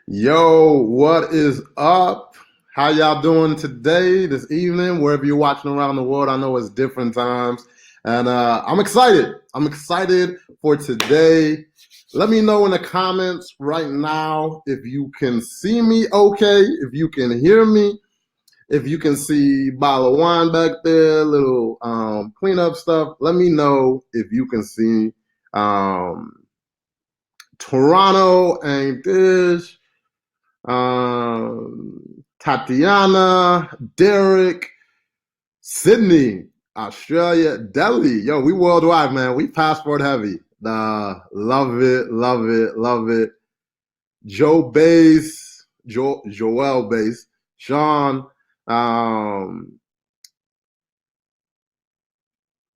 Yo, what is up? How y'all doing today, this evening, wherever you're watching around the world? I know it's different times. And I'm excited. I'm excited for today. Let me know in the comments right now if you can see me okay, if you can hear me, if you can see bottle of wine back there, little cleanup stuff. Let me know if you can see Toronto ain't this. Tatiana, Derek, Sydney, Australia, Delhi. Yo, we worldwide, man. We passport heavy. Love it, love it, love it. Joe Bass, Joel Bass, Sean, um,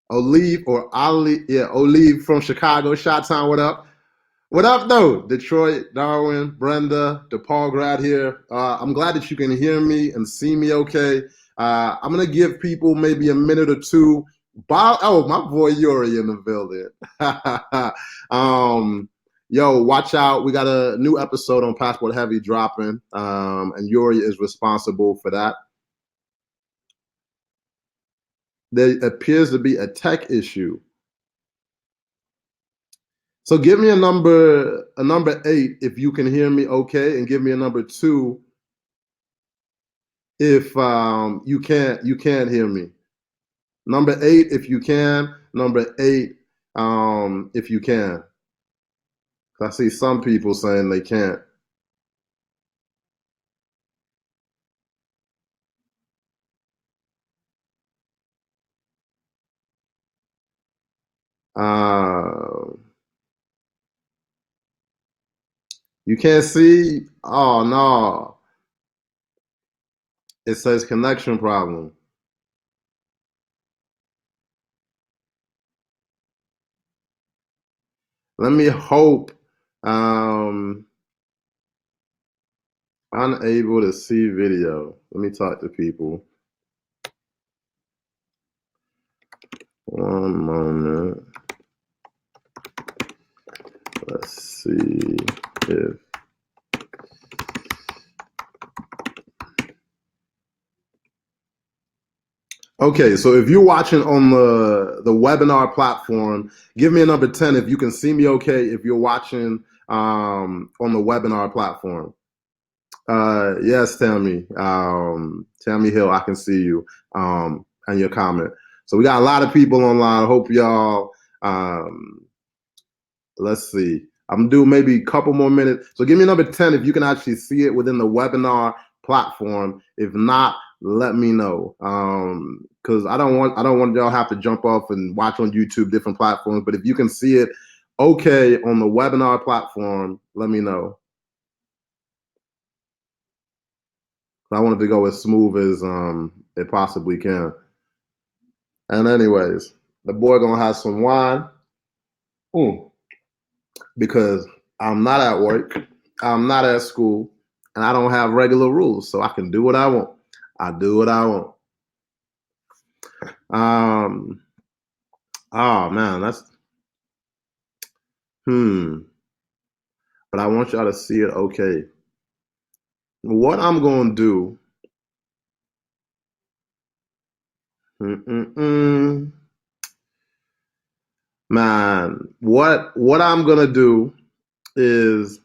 Olive or Ali, yeah, Olive from Chicago, Chi-Town, what up? What up, though? Detroit, Darwin, Brenda, DePaul grad here. I'm glad that you can hear me and see me okay. I'm going to give people maybe a minute or two. Oh, my boy Yuri in the building. Yo, watch out. We got a new episode on Passport Heavy dropping, and Yuri is responsible for that. There appears to be a tech issue. So give me a number 8 if you can hear me okay, and give me a number 2 if you can't hear me. Number 8 if you can. Number 8 if you can. I see some people saying they can't. Uh, you can't see? Oh no. It says connection problem. Let me hope unable to see video. Let me talk to people. One moment. Let's see if okay, so if you're watching on the webinar platform, give me a number 10 if you can see me okay if you're watching on the webinar platform. Yes, Tammy. Tammy Hill, I can see you and your comment. So we got a lot of people online. I hope y'all let's see. I'm gonna do maybe a couple more minutes. So give me number 10 if you can actually see it within the webinar platform. If not, let me know. Because I don't want y'all have to jump off and watch on YouTube different platforms. But if you can see it okay on the webinar platform, let me know. I want it to go as smooth as it possibly can. And anyways, the boy gonna have some wine. Because I'm not at work, I'm not at school, and I don't have regular rules, so I can do what I want. I do what I want. Um, oh man, that's But I want y'all to see it okay. What I'm gonna do, man, what I'm gonna do is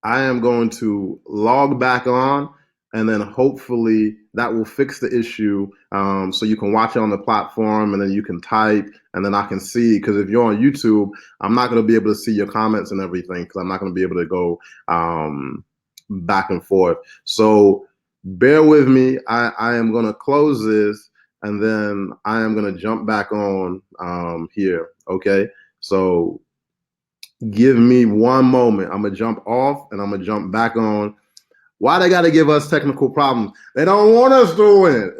I am going to log back on, and then hopefully that will fix the issue. So you can watch it on the platform, and then you can type, and then I can see. Because if you're on YouTube, I'm not going to be able to see your comments and everything, because I'm not going to be able to go back and forth. So bear with me. I am going to close this, and then I am going to jump back on here. Okay. So give me one moment. I'm gonna jump off and I'm gonna jump back on. Why they gotta give us technical problems? They don't want us to win.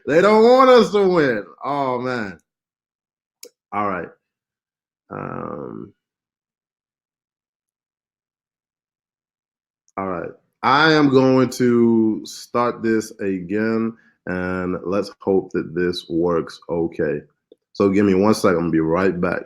They don't want us to win. Oh man. All right. Um, all right. I am going to start this again, and let's hope that this works okay. So give me 1 second. I'm gonna be right back.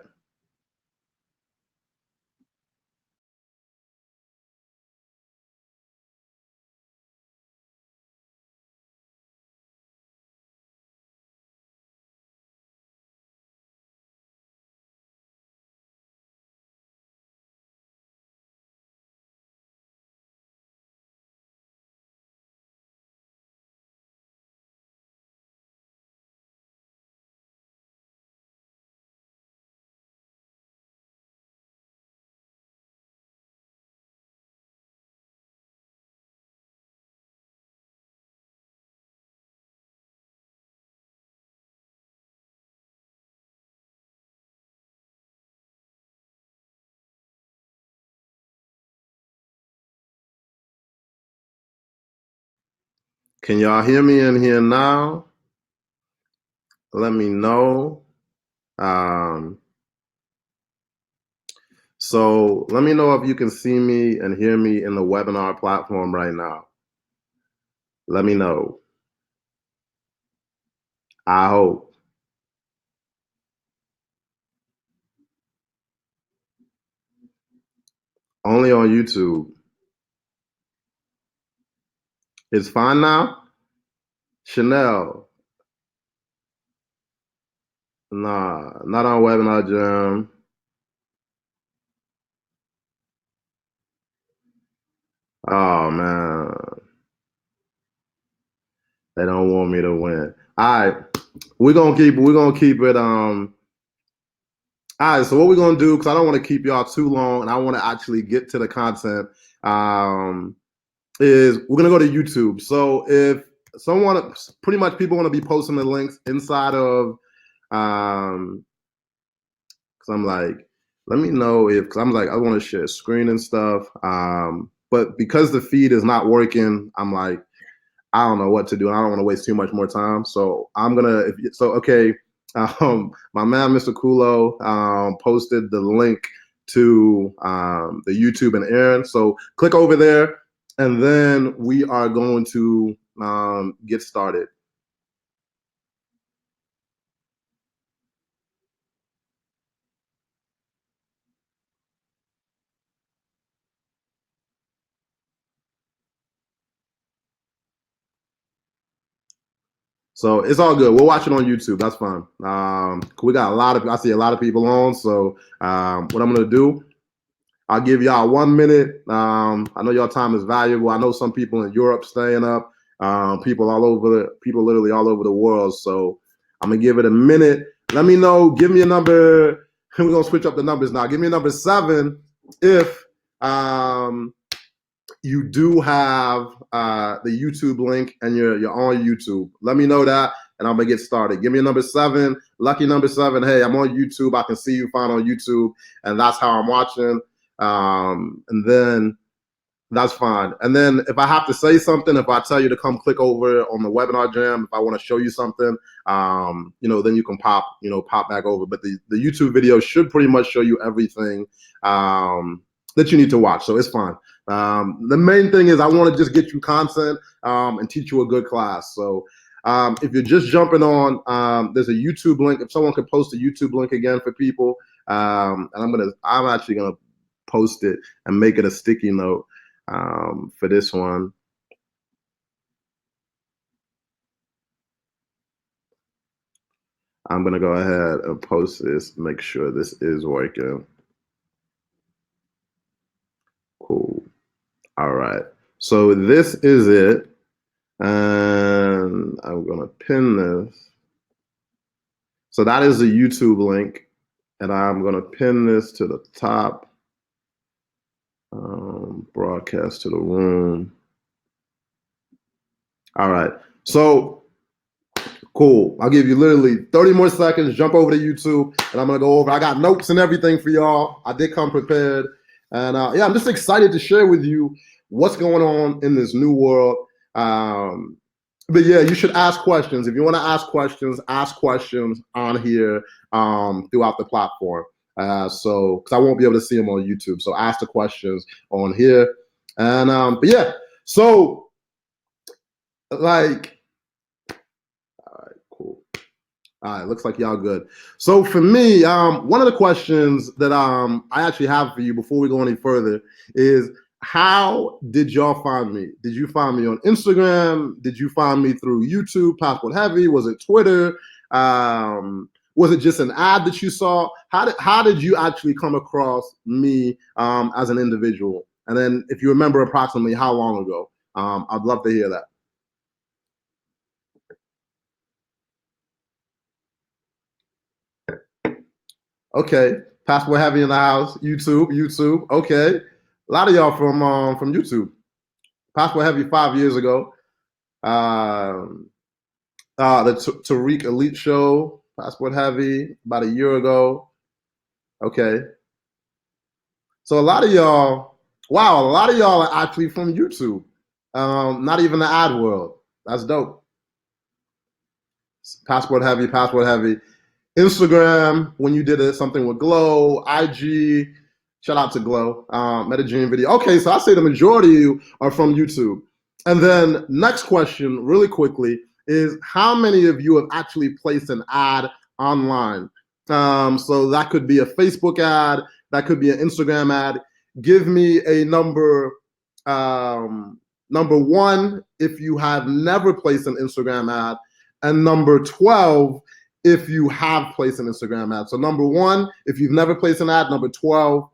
Can y'all hear me in here now? Let me know. So let me know if you can see me and hear me in the webinar platform right now. Let me know. I hope. Only on YouTube. It's fine now? Chanel. Nah, not on Webinar Jam. Oh man. They don't want me to win. All right. We're gonna keep it all right, so what we're gonna do, because I don't want to keep y'all too long and I want to actually get to the content, is we're gonna go to YouTube. So if someone, pretty much people want to be posting the links inside of because I'm like, let me know if, because I'm like, I want to share screen and stuff. But because the feed is not working, I'm like, I don't know what to do. And I don't want to waste too much more time. So I'm gonna, okay. My man, Mr. Kulo, posted the link to the YouTube and Aaron. So click over there, and then we are going to get started. So it's all good. We'll watch it on YouTube. That's fine. We got I see a lot of people on. So what I'm gonna do, I'll give y'all 1 minute. I know y'all time is valuable. I know some people in Europe staying up. People literally all over the world. So I'm gonna give it a minute. Let me know. Give me a number. We're gonna switch up the numbers now. Give me a number 7 if you do have the YouTube link and you're on YouTube. Let me know that, and I'm gonna get started. Give me a number 7, lucky number 7. Hey, I'm on YouTube. I can see you fine on YouTube, and that's how I'm watching. And then that's fine. And then if I have to say something, if I tell you to come click over on the webinar jam, if I want to show you something, then you can pop back over. But the YouTube video should pretty much show you everything that you need to watch. So it's fine. The main thing is I want to just get you content and teach you a good class. So if you're just jumping on, there's a YouTube link. If someone could post a YouTube link again for people, and I'm actually gonna post it and make it a sticky note for this one. I'm gonna go ahead and post this, make sure this is working. Cool. All right. So this is it. And I'm gonna pin this. So that is the YouTube link. And I'm gonna pin this to the top. Broadcast to the room. All right. So cool. I'll give you literally 30 more seconds. Jump over to YouTube, and I'm gonna go over. I got notes and everything for y'all. I did come prepared, and I'm just excited to share with you what's going on in this new world. But yeah, you should ask questions. If you want to ask questions on here throughout the platform. So because I won't be able to see them on YouTube, so ask the questions on here. And but yeah, so like. Cool. All right, looks like y'all good. So for me, one of the questions that I actually have for you before we go any further is, how did y'all find me? Did you find me on Instagram? Did you find me through YouTube, Passport Heavy? Was it Twitter? Was it just an ad that you saw? How did you actually come across me as an individual? And then if you remember approximately how long ago, I'd love to hear that. Okay, Passport Heavy in the house. YouTube. Okay, a lot of y'all from YouTube. Passport Heavy 5 years ago. The Tariq Elite Show. Passport Heavy about a year ago. Okay, so a lot of y'all. Wow, a lot of y'all are actually from YouTube. Not even the ad world. That's dope. Passport heavy, passport heavy. Instagram, when you did something with Glow, IG, shout out to Glow, Metagene video. Okay, so I say the majority of you are from YouTube. And then next question, really quickly, is how many of you have actually placed an ad online? So that could be a Facebook ad, that could be an Instagram ad. Give me a number, number one, if you have never placed an Instagram ad, and number 12, if you have placed an Instagram ad. So number one, if you've never placed an ad, number 12,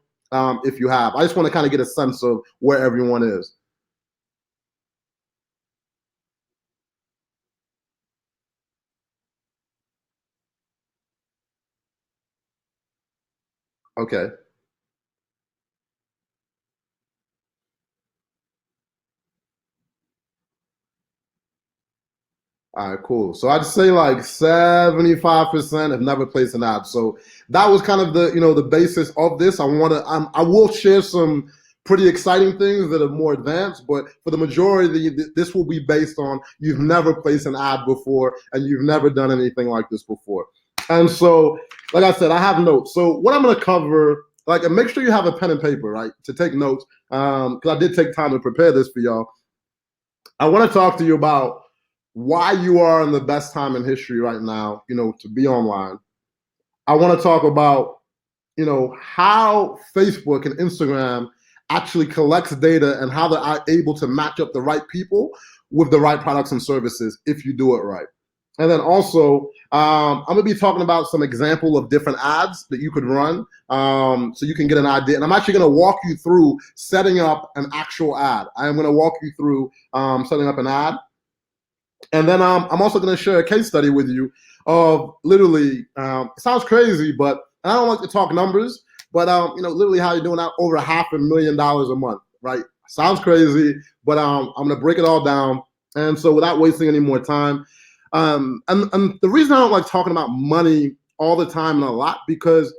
if you have. I just want to kind of get a sense of where everyone is. Okay. All right, cool. So I'd say like 75% have never placed an ad. So that was kind of the, the basis of this. I will share some pretty exciting things that are more advanced, but for the majority, this will be based on you've never placed an ad before and you've never done anything like this before. And so, like I said, I have notes. So what I'm going to cover, and make sure you have a pen and paper, right, to take notes, because I did take time to prepare this for y'all. I want to talk to you about why you are in the best time in history right now, to be online. I want to talk about, how Facebook and Instagram actually collects data and how they're able to match up the right people with the right products and services if you do it right. And then also, I'm going to be talking about some example of different ads that you could run, so you can get an idea. And I'm actually going to walk you through setting up an actual ad. I am going to walk you through setting up an ad. And then I'm also going to share a case study with you of literally, it sounds crazy, but I don't like to talk numbers, but literally how you're doing that over $500,000 a month, right? Sounds crazy, but I'm going to break it all down. And so without wasting any more time, and the reason I don't like talking about money all the time and a lot, because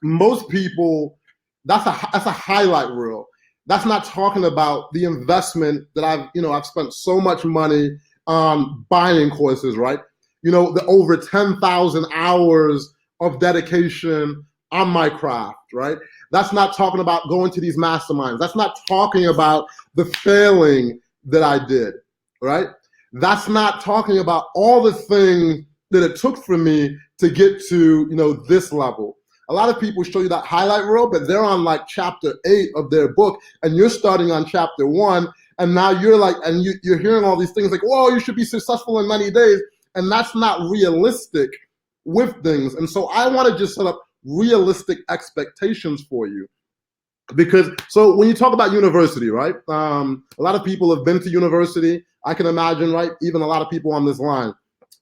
most people, that's a highlight reel. That's not talking about the investment that I've spent so much money on buying courses, right? The over 10,000 hours of dedication on my craft, right? That's not talking about going to these masterminds. That's not talking about the failing that I did, right? That's not talking about all the things that it took for me to get to, this level. A lot of people show you that highlight reel, but they're on like chapter 8 of their book, and you're starting on chapter 1, and now you're like, and you're hearing all these things like, whoa, you should be successful in 90 days, and that's not realistic with things. And so I want to just set up realistic expectations for you. Because, so when you talk about university, right, a lot of people have been to university. I can imagine, right, even a lot of people on this line.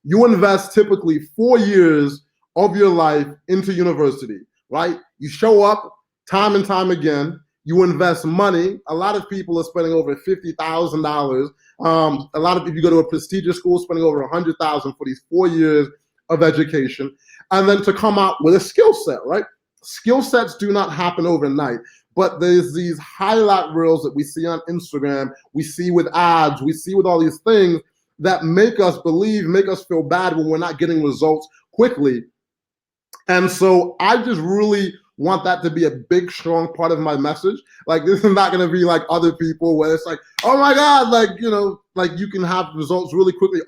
You invest typically 4 years of your life into university, right? You show up time and time again. You invest money. A lot of people are spending over $50,000. A lot of, if you go to a prestigious school, spending over $100,000 for these 4 years of education, and then to come out with a skill set, right? Skill sets do not happen overnight, but there's these highlight reels that we see on Instagram, we see with ads, we see with all these things that make us believe, make us feel bad when we're not getting results quickly. And so I just really want that to be a big, strong part of my message. Like, this is not going to be like other people where it's like, oh my God, like you can have results really quickly.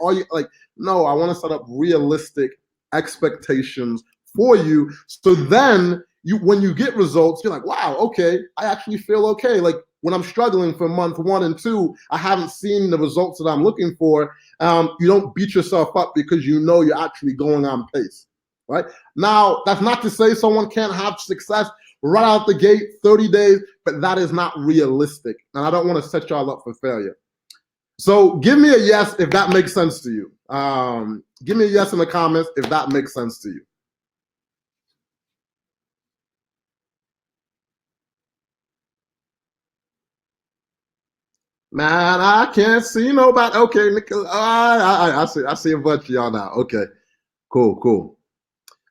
No, I want to set up realistic expectations for you. So then when you get results, you're like, wow, okay, I actually feel okay. Like when I'm struggling for month 1 and 2, I haven't seen the results that I'm looking for. You don't beat yourself up because you're actually going on pace. Right? Now, that's not to say someone can't have success right out the gate, 30 days, but that is not realistic. And I don't want to set y'all up for failure. So give me a yes if that makes sense to you. Give me a yes in the comments if that makes sense to you. Man, I can't see nobody. Okay, I see a bunch of y'all now. Okay, cool.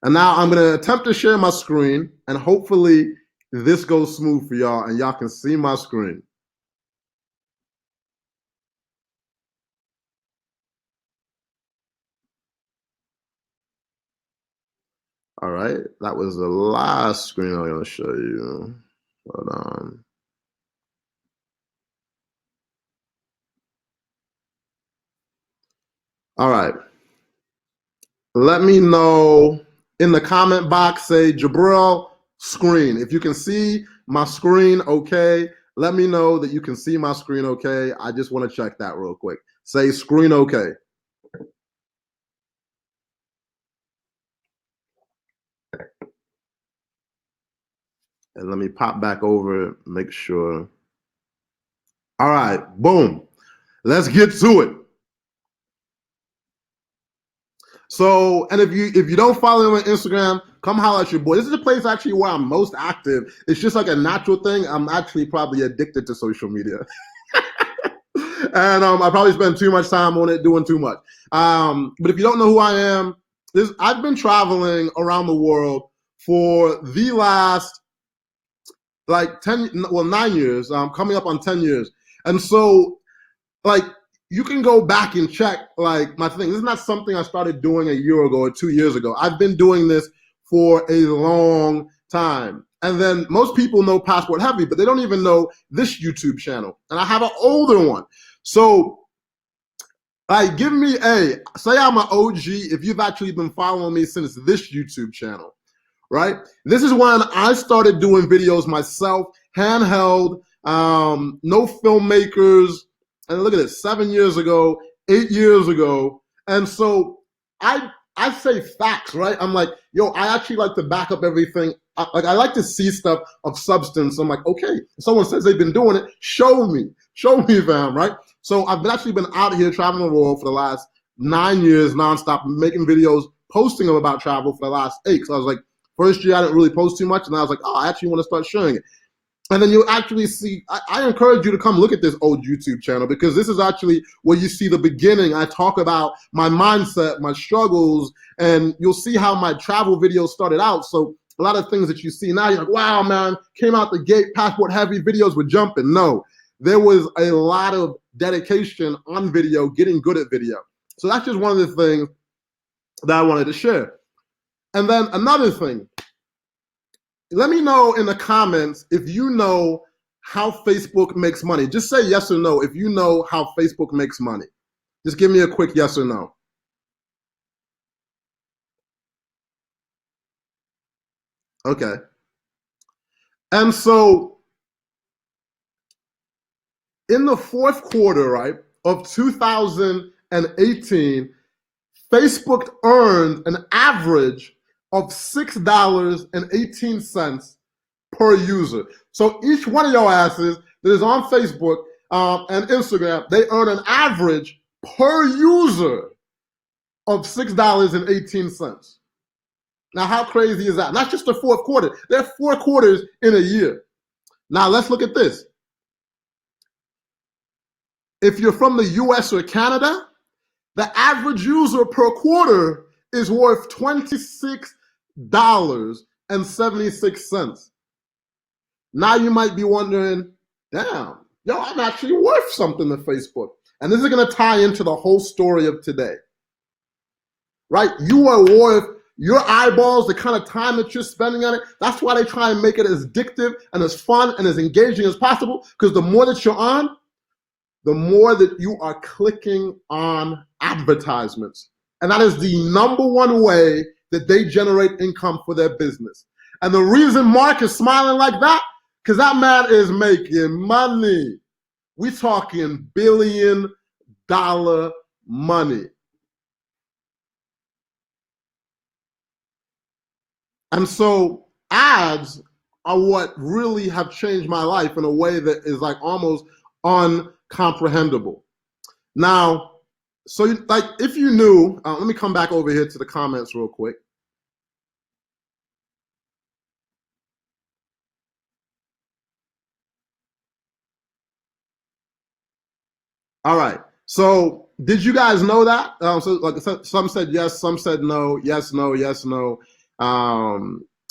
And now I'm going to attempt to share my screen, and hopefully this goes smooth for y'all and y'all can see my screen. right, that was the last screen I'm going to show you. Hold on. All right. Let me know in the comment box, say Jabril screen. If you can see my screen okay, let me know that you can see my screen okay. I just want to check that real quick. Say screen okay. And let me pop back over, make sure. All right, boom. Let's get to it. So, and if you don't follow me on Instagram, come holler at your boy. This is a place actually where I'm most active. It's just like a natural thing. I'm actually probably addicted to social media. And I probably spend too much time on it, doing too much. But if you don't know who I am, I've been traveling around the world for the last like 9 years, coming up on 10 years. And so like you can go back and check like my thing. This is not something I started doing a year ago or 2 years ago. I've been doing this for a long time. And then most people know Passport Heavy, but they don't even know this YouTube channel. And I have an older one. So like give me say I'm an OG if you've actually been following me since this YouTube channel, right? This is when I started doing videos myself, handheld, no filmmakers. And look at this, 7 years ago, 8 years ago. And so I say facts, right? I'm like, yo, I actually like to back up everything. I like to see stuff of substance. I'm like, okay, if someone says they've been doing it, show me, fam, right? So I've actually been out here traveling the world for the last 9 years nonstop, making videos, posting them about travel for the last 8. So I was like, first year I didn't really post too much, and I was like, oh, I actually want to start sharing it. And then you'll actually see, I encourage you to come look at this old YouTube channel because this is actually where you see the beginning. I talk about my mindset, my struggles, and you'll see how my travel videos started out. So a lot of things that you see now, you're like, wow, man, came out the gate, Passport Heavy, videos were jumping. No, there was a lot of dedication on video, getting good at video. So that's just one of the things that I wanted to share. And then another thing, let me know in the comments if you know how Facebook makes money. Just say yes or no if you know how Facebook makes money. Just give me a quick yes or no. Okay. And so in the fourth quarter, right, of 2018, Facebook earned an average of $6.18 per user. So each one of your asses that is on Facebook and Instagram, they earn an average per user of $6.18. Now, how crazy is that? Not just the fourth quarter. There are 4 quarters in a year. Now, let's look at this. If you're from the US or Canada, the average user per quarter is worth $26.76. Now you might be wondering, damn, yo, I'm actually worth something to Facebook. And this is going to tie into the whole story of today, right? You are worth your eyeballs, the kind of time that you're spending on it. That's why they try and make it as addictive and as fun and as engaging as possible, because the more that you're on, the more that you are clicking on advertisements. And that is the #1 way that they generate income for their business. And the reason Mark is smiling like that, because that man is making money. We talking $billion money. And so ads are what really have changed my life in a way that is like almost uncomprehendable. Now, so like if you knew, let me come back over here to the comments real quick. All right. So did you guys know that? So like some said yes, some said no. Yes, no, yes, no.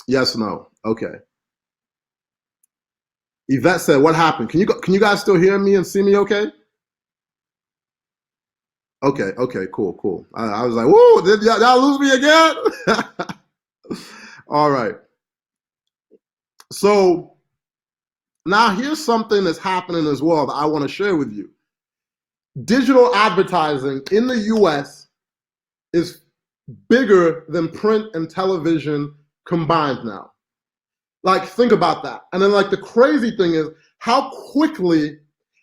Yes, no. Okay. Yvette said, "What happened? Can you guys still hear me and see me? Okay. Okay. Okay. Cool. Cool. I was like, whoa! Did y'all lose me again? All right. So now here's something that's happening as well that I want to share with you. Digital advertising in the US is bigger than print and television combined now. Like, think about that. And then, like, the crazy thing is how quickly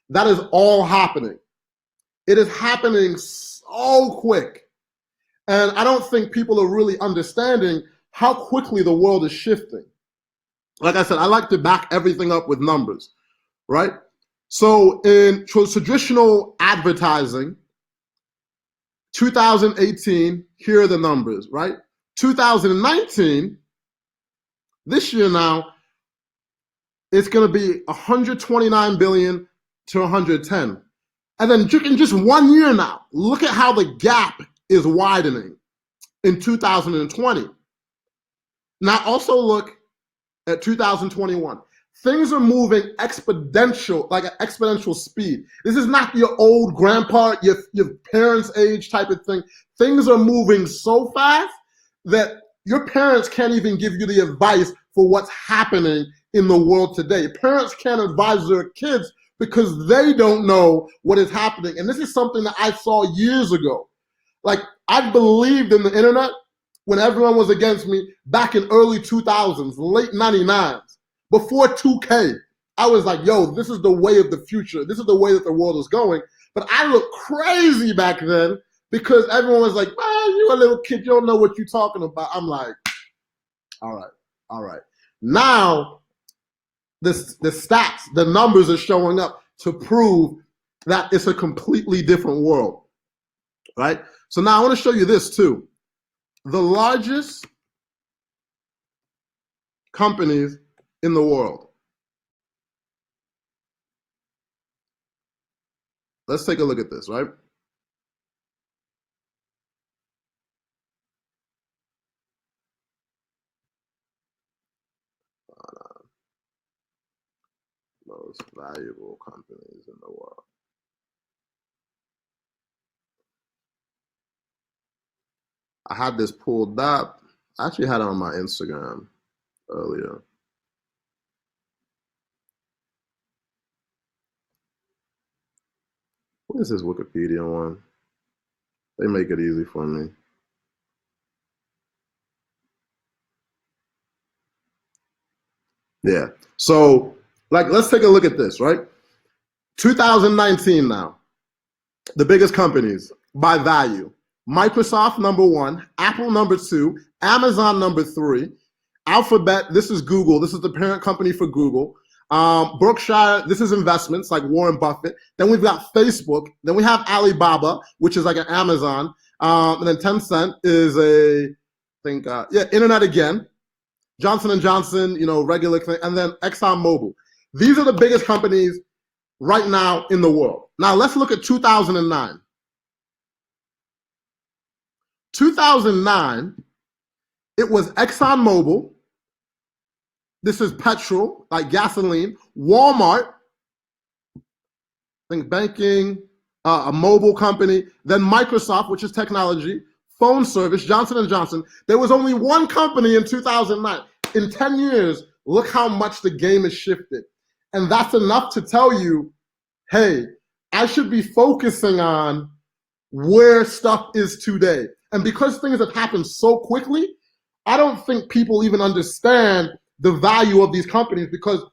that is all happening. It is happening so quick. And I don't think people are really understanding how quickly the world is shifting. Like I said, I like to back everything up with numbers, right? So in traditional advertising, 2018, here are the numbers, right? 2019, this year now, it's going to be 129 billion to 110. And then in just 1 year now, look at how the gap is widening in 2020. Now also look at 2021. Things are moving exponential, like at exponential speed. This is not your old grandpa, your parents' age type of thing. Things are moving so fast that your parents can't even give you the advice for what's happening in the world today. Parents can't advise their kids because they don't know what is happening. And this is something that I saw years ago. Like, I believed in the internet when everyone was against me back in early 2000s, late 99s, before 2K. I was like, yo, this is the way of the future. This is the way that the world is going. But I looked crazy back then because everyone was like, man, you a little kid, you don't know what you're talking about. I'm like, all right. Now, the stats, the numbers are showing up to prove that it's a completely different world, right? So now I want to show you this too. The largest companies in the world. Let's take a look at this, right? Most valuable companies in the world. I had this pulled up. I actually had it on my Instagram earlier. What is this Wikipedia one? They make it easy for me. Yeah. So, like, let's take a look at this, right? 2019 now. The biggest companies by value. Microsoft number 1, Apple number 2, Amazon number 3, Alphabet, this is Google, this is the parent company for Google. Berkshire, this is investments like Warren Buffett. Then we've got Facebook. Then we have Alibaba, which is like an Amazon. And then Tencent is Internet again. Johnson & Johnson, regular thing. And then ExxonMobil. These are the biggest companies right now in the world. Now let's look at 2009. 2009, it was ExxonMobil. This is petrol, like gasoline. Walmart, I think banking, a mobile company. Then Microsoft, which is technology. Phone service, Johnson & Johnson. There was only one company in 2009. In 10 years, look how much the game has shifted. And that's enough to tell you, hey, I should be focusing on where stuff is today. And because things have happened so quickly, I don't think people even understand the value of these companies, because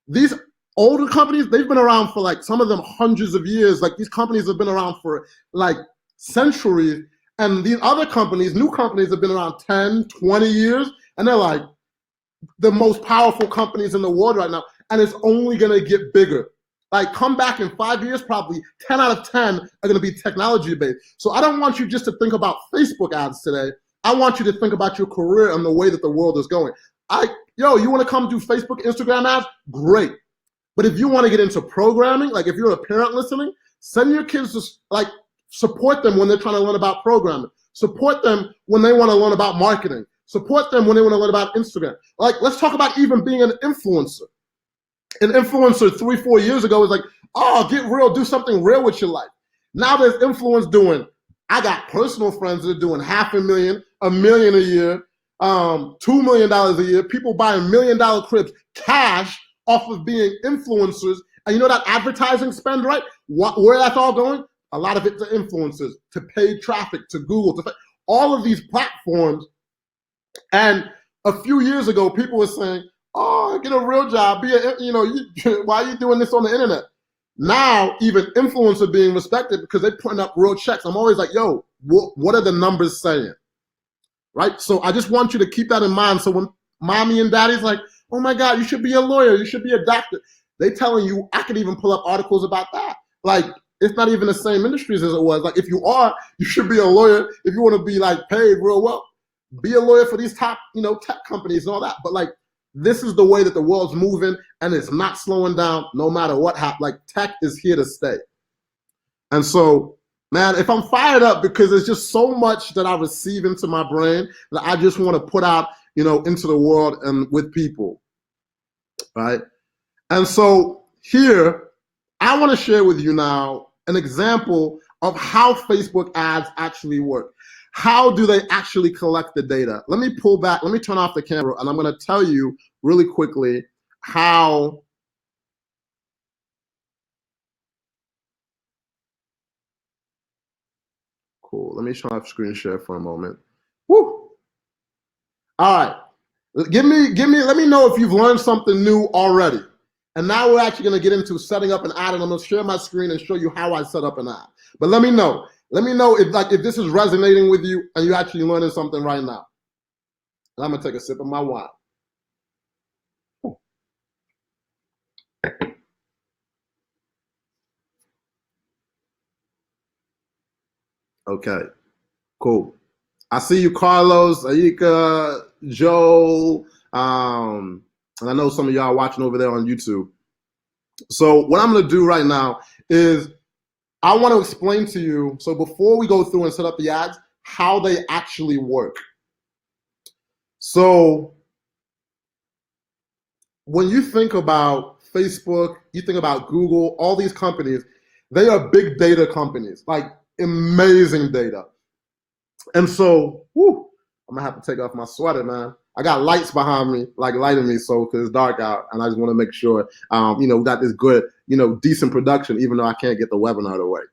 these older companies, they've been around for like some of them hundreds of years. Like these companies have been around for like centuries. And these other companies, new companies, have been around 10, 20 years. And they're like the most powerful companies in the world right now. And it's only going to get bigger. Like, come back in 5 years, probably 10 out of 10 are going to be technology-based. So I don't want you just to think about Facebook ads today. I want you to think about your career and the way that the world is going. You want to come do Facebook, Instagram ads? Great. But if you want to get into programming, like if you're a parent listening, send your kids to, support them when they're trying to learn about programming. Support them when they want to learn about marketing. Support them when they want to learn about Instagram. Like, let's talk about even being an influencer. An influencer 3-4 years ago was like, oh, get real, do something real with your life. Now there's influence doing, I got personal friends that are doing $500,000, $1 million a year. $2 million a year, people buying $1 million cribs cash off of being influencers. And you know that advertising spend, right? Where that's all going? A lot of it to influencers, to paid traffic, to Google, to all of these platforms. And a few years ago, people were saying, "Oh, get a real job. Why are you doing this on the internet?" Now, even influencers are being respected because they're putting up real checks. I'm always like, "Yo, what are the numbers saying?" Right? So I just want you to keep that in mind. So when mommy and daddy's like, "Oh my God, you should be a lawyer. You should be a doctor," they telling you, I could even pull up articles about that. Like, it's not even the same industries as it was. Like, if you are, you should be a lawyer. If you want to be like paid real well, be a lawyer for these top, tech companies and all that. But like, this is the way that the world's moving, and it's not slowing down no matter what happens. Like, tech is here to stay. And so, man, if I'm fired up because there's just so much that I receive into my brain that I just want to put out, into the world and with people, right? And so here, I want to share with you now an example of how Facebook ads actually work. How do they actually collect the data? Let me pull back, let me turn off the camera, and I'm going to tell you really quickly how cool. Let me turn off screen share for a moment. Woo! All right. Let me know if you've learned something new already. And now we're actually going to get into setting up an ad, and I'm going to share my screen and show you how I set up an ad. But let me know. Let me know if this is resonating with you and you're actually learning something right now. And I'm going to take a sip of my wine. Okay, cool. I see you, Carlos, Aika, Joel, and I know some of y'all are watching over there on YouTube. So what I'm going to do right now is I want to explain to you, so before we go through and set up the ads, how they actually work. So when you think about Facebook, you think about Google, all these companies, they are big data companies, like amazing data. And so, I'm gonna have to take off my sweater, man. I got lights behind me, like lighting me, so because it's dark out, and I just want to make sure, we got this good, decent production, even though I can't get the webinar to work.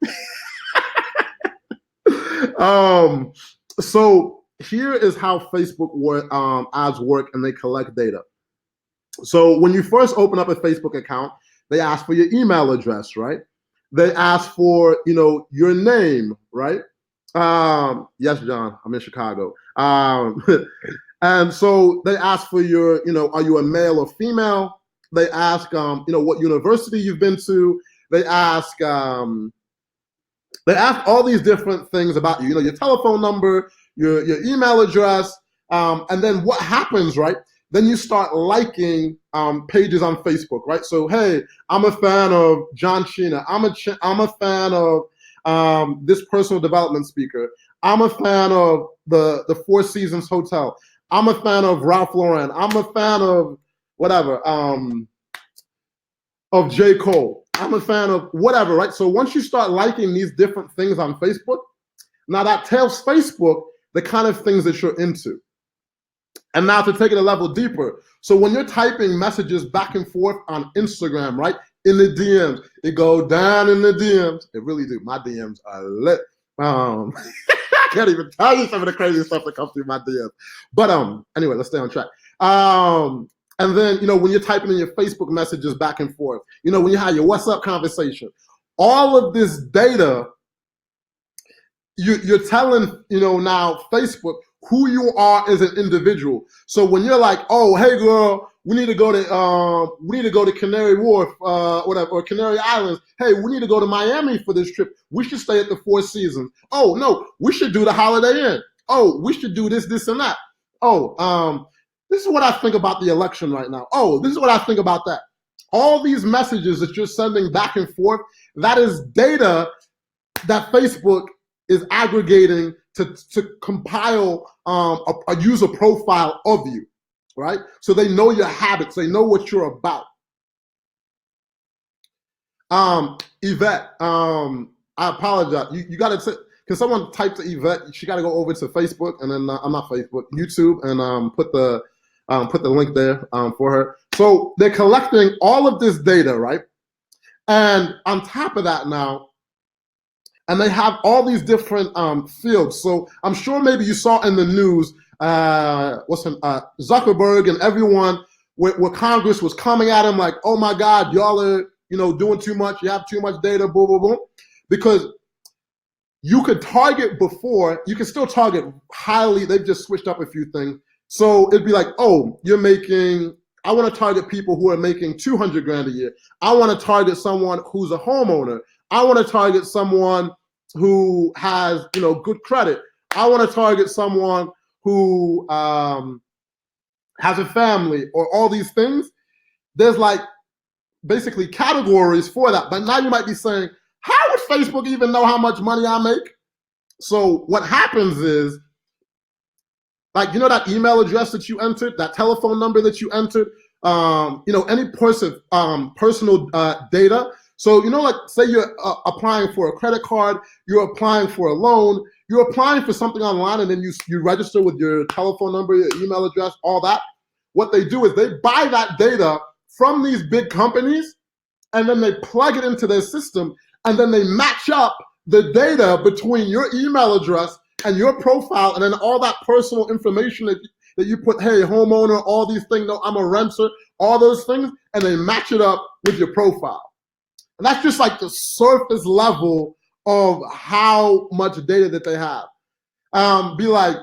So here is how Facebook ads work, and they collect data. So when you first open up a Facebook account, they ask for your email address, right? They ask for, your name, right? Yes, John, I'm in Chicago. And so they ask for your, are you a male or female? They ask, what university you've been to. They ask all these different things about you, your telephone number, your email address, and then what happens, right? Then you start liking pages on Facebook, right? So, hey, I'm a fan of John Sheena. I'm a fan of this personal development speaker. I'm a fan of the Four Seasons Hotel. I'm a fan of Ralph Lauren. I'm a fan of whatever, of J. Cole. I'm a fan of whatever, right? So once you start liking these different things on Facebook, now that tells Facebook the kind of things that you're into. And now to take it a level deeper. So when you're typing messages back and forth on Instagram, right? In the DMs, it go down in the DMs. It really do. My DMs are lit. I can't even tell you some of the crazy stuff that comes through my DMs. But anyway, let's stay on track. And then, when you're typing in your Facebook messages back and forth, when you have your what's up conversation, all of this data, you're telling, now Facebook who you are as an individual. So when you're like, oh, hey girl, we need to go to Canary Wharf, whatever, or Canary Islands. Hey, we need to go to Miami for this trip. We should stay at the Four Seasons. Oh no, we should do the Holiday Inn. Oh, we should do this, this, and that. Oh, this is what I think about the election right now. Oh, this is what I think about that. All these messages that you're sending back and forth, that is data that Facebook is aggregating to compile a user profile of you, right? So they know your habits, they know what you're about. Yvette, I apologize. You got to say, can someone type to Yvette? She got to go over to Facebook and then I'm not Facebook, YouTube, and put the link there for her. So they're collecting all of this data, right? And on top of that now, and they have all these different fields. So I'm sure maybe you saw in the news, Zuckerberg and everyone, where Congress was coming at him like, oh my God, y'all are doing too much. You have too much data, boom, boom, boom. Because you could target before, you can still target highly. They've just switched up a few things. So it'd be like, oh, I want to target people who are making 200 grand a year. I want to target someone who's a homeowner. I want to target someone who has, good credit. I want to target someone who has a family, or all these things. There's like basically categories for that. But now you might be saying, how would Facebook even know how much money I make? So what happens is, like, that email address that you entered, that telephone number that you entered, any personal data. So, like, say you're applying for a credit card, you're applying for a loan, you're applying for something online, and then you register with your telephone number, your email address, all that. What they do is they buy that data from these big companies, and then they plug it into their system, and then they match up the data between your email address and your profile, and then all that personal information that you put, hey, homeowner, all these things, no, I'm a renter, all those things, and they match it up with your profile. And that's just like the surface level of how much data that they have. Be like,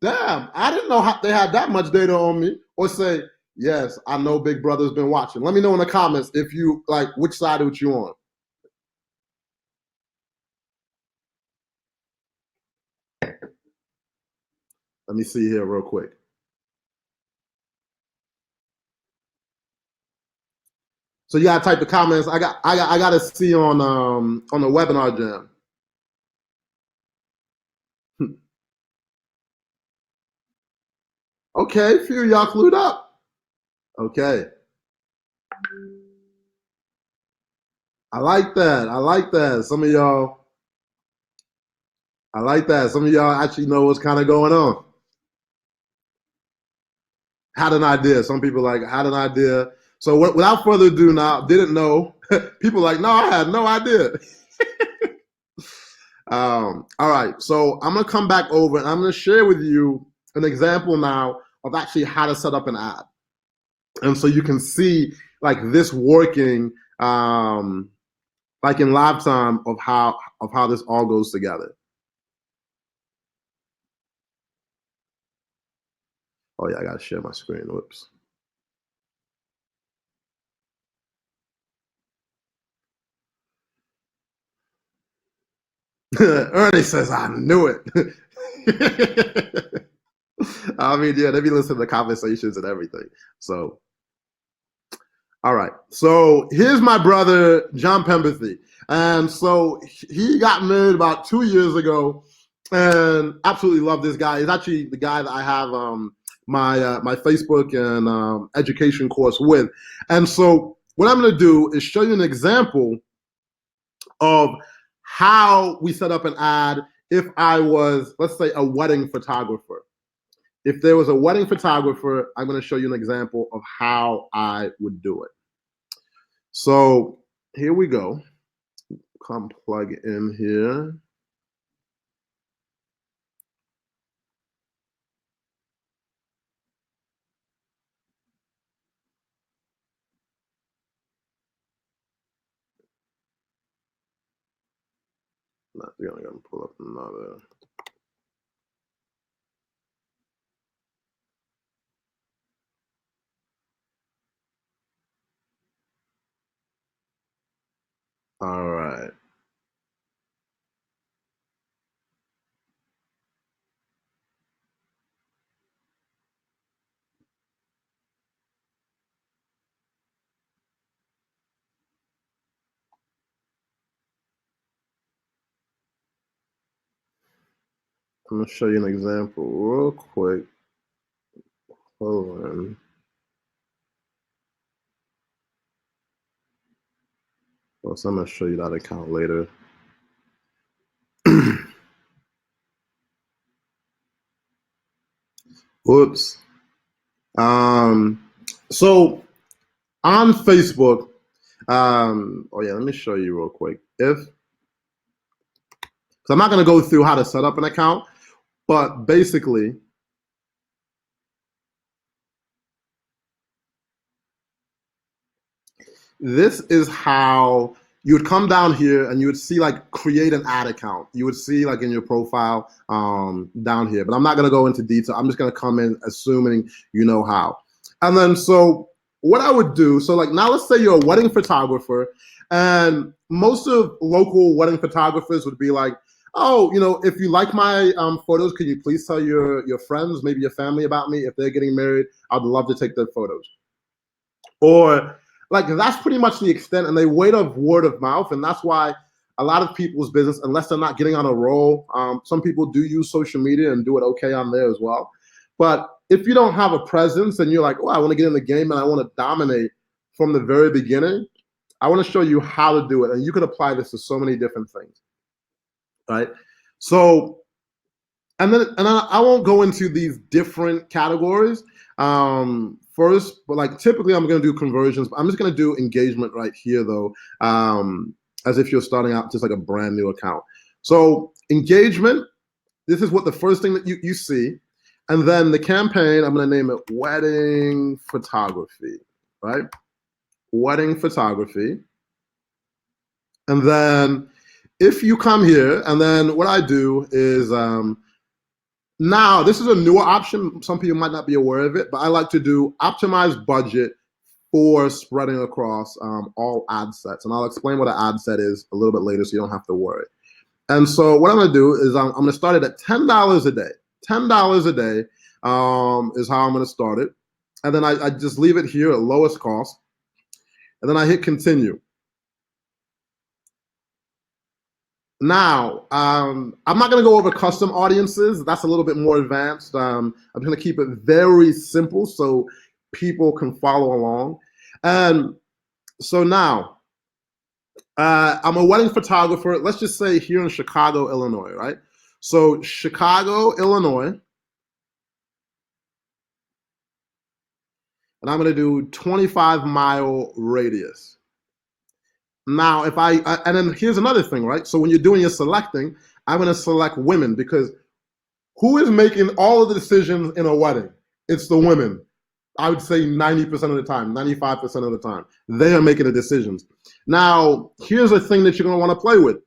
damn, I didn't know they had that much data on me. Or say, yes, I know Big Brother's been watching. Let me know in the comments if you like, which side are you on. Let me see here real quick. So you gotta type the comments. I gotta see on the webinar jam. Okay, a few of y'all clued up. Okay. I like that. I like that. Some of y'all, I like that. Some of y'all actually know what's kind of going on. Had an idea. Some people like had an idea. So without further ado, now didn't know. People like, no, I had no idea. All right. So I'm gonna come back over and I'm gonna share with you an example now of actually how to set up an ad, and so you can see like this working, like in live time of how this all goes together. Oh yeah, I gotta share my screen. Whoops. Ernie says, I knew it. I mean, yeah, they be listening to conversations and everything. So, all right. So here's my brother, John Pemberthy. And so he got married about 2 years ago, and absolutely love this guy. He's actually the guy that I have my Facebook and education course with. And so what I'm going to do is show you an example of how we set up an ad if I was, let's say, a wedding photographer. If there was a wedding photographer, I'm going to show you an example of how I would do it. So here we go. Come plug in here. We're going to pull up another. All right. I'm going to show you an example real quick. Hold on. So I'm going to show you that account later. Whoops. So on Facebook, oh yeah, let me show you real quick. So I'm not going to go through how to set up an account, but basically, this is how you would come down here and you would see like create an ad account. You would see like in your profile down here, but I'm not going to go into detail. I'm just going to come in assuming you know how. And then so what I would do, so like now let's say you're a wedding photographer, and most of local wedding photographers would be like, oh, if you like my photos, can you please tell your friends, maybe your family about me? If they're getting married, I'd love to take their photos. Or like that's pretty much the extent, and they wait of word of mouth, and that's why a lot of people's business, unless they're not getting on a roll, some people do use social media and do it okay on there as well. But if you don't have a presence and you're like, oh, I want to get in the game and I want to dominate from the very beginning, I want to show you how to do it, and you can apply this to so many different things, right? So, and I won't go into these different categories first, but like typically I'm going to do conversions, but I'm just going to do engagement right here though, as if you're starting out just like a brand new account. So engagement, this is what the first thing that you see. And then the campaign, I'm going to name it wedding photography, right? Wedding photography. And then if you come here, and then what I do is, now this is a newer option. Some people might not be aware of it, but I like to do optimize budget for spreading across all ad sets. And I'll explain what an ad set is a little bit later so you don't have to worry. And so what I'm going to do is I'm going to start it at $10 a day. $10 a day is how I'm going to start it. And then I just leave it here at lowest cost. And then I hit continue. Now, I'm not going to go over custom audiences. That's a little bit more advanced. I'm going to keep it very simple so people can follow along. And so now, I'm a wedding photographer, let's just say here in Chicago, Illinois, right? So Chicago, Illinois. And I'm going to do 25-mile radius. Now, and then here's another thing, right? So when you're doing your selecting, I'm going to select women, because who is making all of the decisions in a wedding? It's the women. I would say 90% of the time, 95% of the time, they are making the decisions. Now, here's a thing that you're going to want to play with.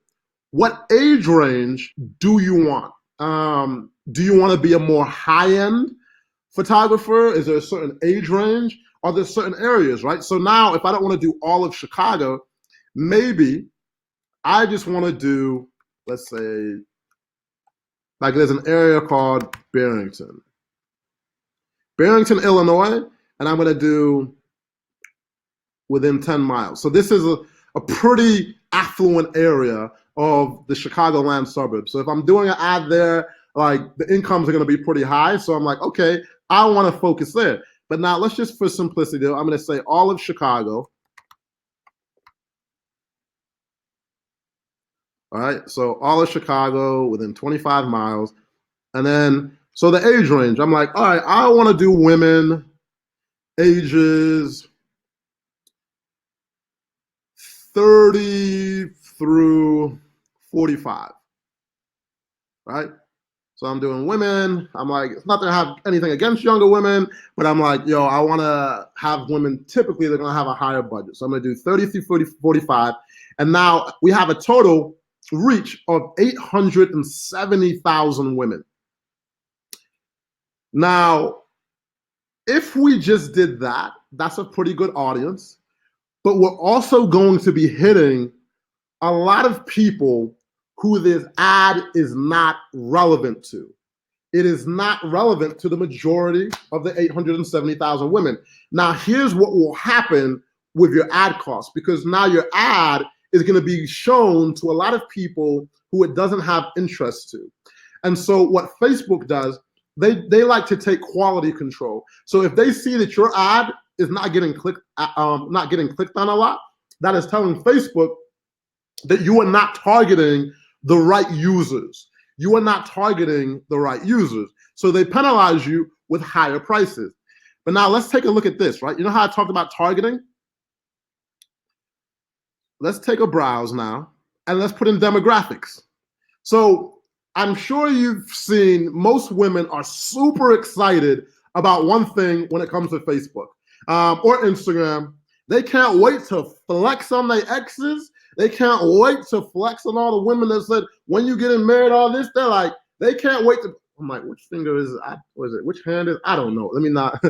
What age range do you want? Do you want to be a more high-end photographer? Is there a certain age range? Are there certain areas, right? So now, if I don't want to do all of Chicago, maybe I just want to do, let's say, like there's an area called Barrington, Illinois, and I'm going to do within 10 miles. So this is a pretty affluent area of the Chicagoland suburbs. So if I'm doing an ad there, like the incomes are going to be pretty high. So I'm like, okay, I want to focus there. But now let's just, for simplicity, I'm going to say all of Chicago. All right, so all of Chicago within 25 miles. And then, so the age range, I'm like, all right, I want to do women ages 30 through 45, right? So I'm doing women. I'm like, it's not that I have anything against younger women, but I'm like, yo, I want to have women, typically they're going to have a higher budget. So I'm going to do 30 through 45. And now we have a total reach of 870,000 women. Now, if we just did that, that's a pretty good audience, but we're also going to be hitting a lot of people who this ad is not relevant to. It is not relevant to the majority of the 870,000 women. Now, here's what will happen with your ad costs, because now your ad is going to be shown to a lot of people who it doesn't have interest to. And so what Facebook does, they like to take quality control. So if they see that your ad is not getting clicked on a lot, that is telling Facebook that you are not targeting the right users. You are not targeting the right users. So they penalize you with higher prices. But now let's take a look at this, right? You know how I talked about targeting? Let's take a browse now and let's put in demographics. So I'm sure you've seen most women are super excited about one thing when it comes to Facebook or Instagram. They can't wait to flex on their exes. They can't wait to flex on all the women that said, when you getting married, all this. They're like, they can't wait to. I'm like, which finger is it? What is it? Which hand is? I don't know. Let me not.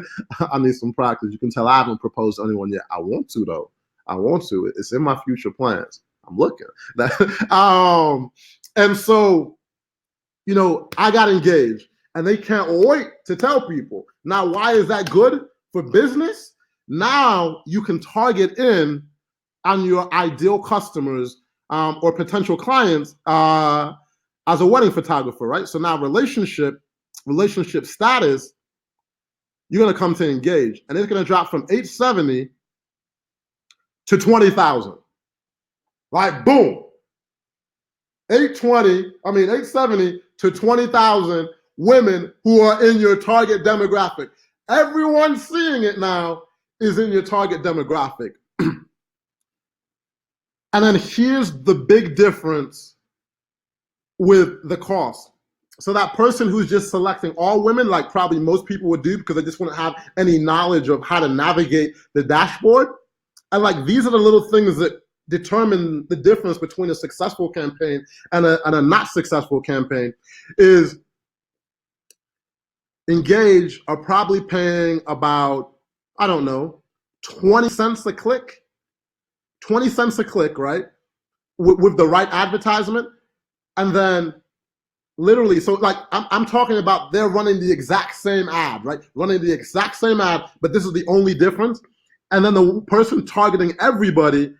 I need some practice. You can tell I haven't proposed to anyone yet. I want to though. I want to. It's in my future plans. I'm looking. And so, you know, I got engaged, and they can't wait to tell people. Now, why is that good for business? Now you can target in on your ideal customers or potential clients as a wedding photographer, right? So now relationship status, you're gonna come to engage, and it's gonna drop from 870 to 20,000. Like boom, 870 to 20,000 women who are in your target demographic. Everyone seeing it now is in your target demographic. And then here's the big difference with the cost. So that person who's just selecting all women, like probably most people would do because they just wouldn't have any knowledge of how to navigate the dashboard. And like these are the little things that determine the difference between a successful campaign and a not successful campaign. Is Engage are probably paying about, I don't know, 20 cents a click. 20 cents a click, right? With the right advertisement. And then literally, so like I'm talking about they're running the exact same ad, right? Running the exact same ad, but this is the only difference. And then the person targeting everybody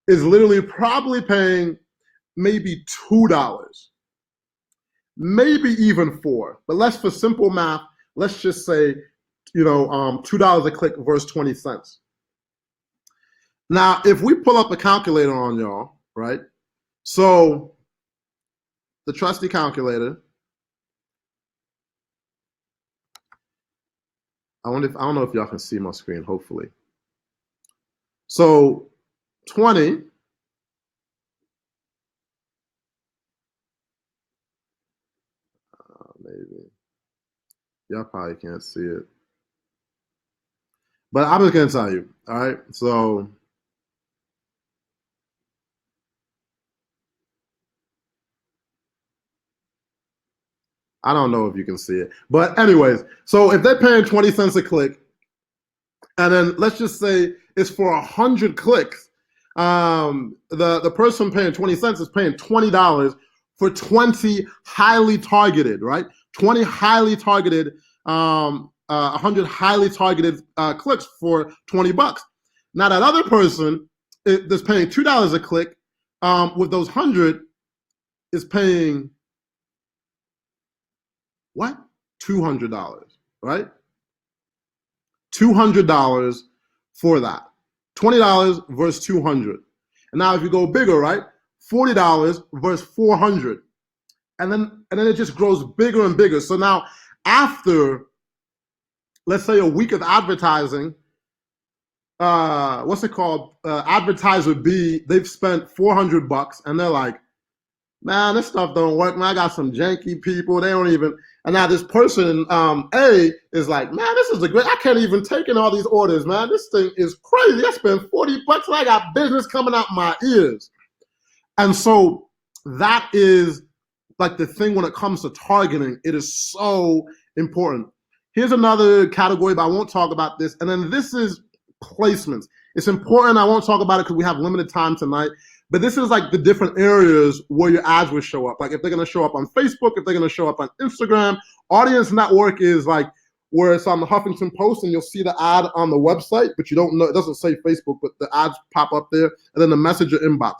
is literally probably paying maybe $2, maybe even $4. But let's, for simple math, let's just say, you know, $2 a click versus 20 cents. Now, if we pull up a calculator on y'all, right? So the trusty calculator. I don't know if y'all can see my screen, hopefully. So 20 maybe. Y'all probably can't see it. But I'm just gonna tell you, all right? So I don't know if you can see it. But anyways, so if they're paying 20 cents a click, and then let's just say it's for 100 clicks, the person paying 20 cents is paying $20 for 20 highly targeted, right? 20 highly targeted, 100 highly targeted clicks for $20. Now that other person that's paying $2 a click with those 100 is paying what? $200, right? $200 for that. $20 versus $200. And now if you go bigger, right? $40 versus $400. And then it just grows bigger and bigger. So now after, let's say, a week of advertising, what's it called? Advertiser B, they've spent $400 and they're like, man, this stuff don't work, man. I got some janky people. They don't even. And now this person, A, is like, man, this is I can't even take in all these orders, man. This thing is crazy. I spent $40 and I got business coming out my ears. And so that is like the thing when it comes to targeting. It is so important. Here's another category, but I won't talk about this. And then this is placements. It's important. I won't talk about it because we have limited time tonight. But this is like the different areas where your ads will show up. Like if they're going to show up on Facebook, if they're going to show up on Instagram. Audience network is like where it's on the Huffington Post and you'll see the ad on the website, but you don't know, it doesn't say Facebook, but the ads pop up there. And then the messenger inbox.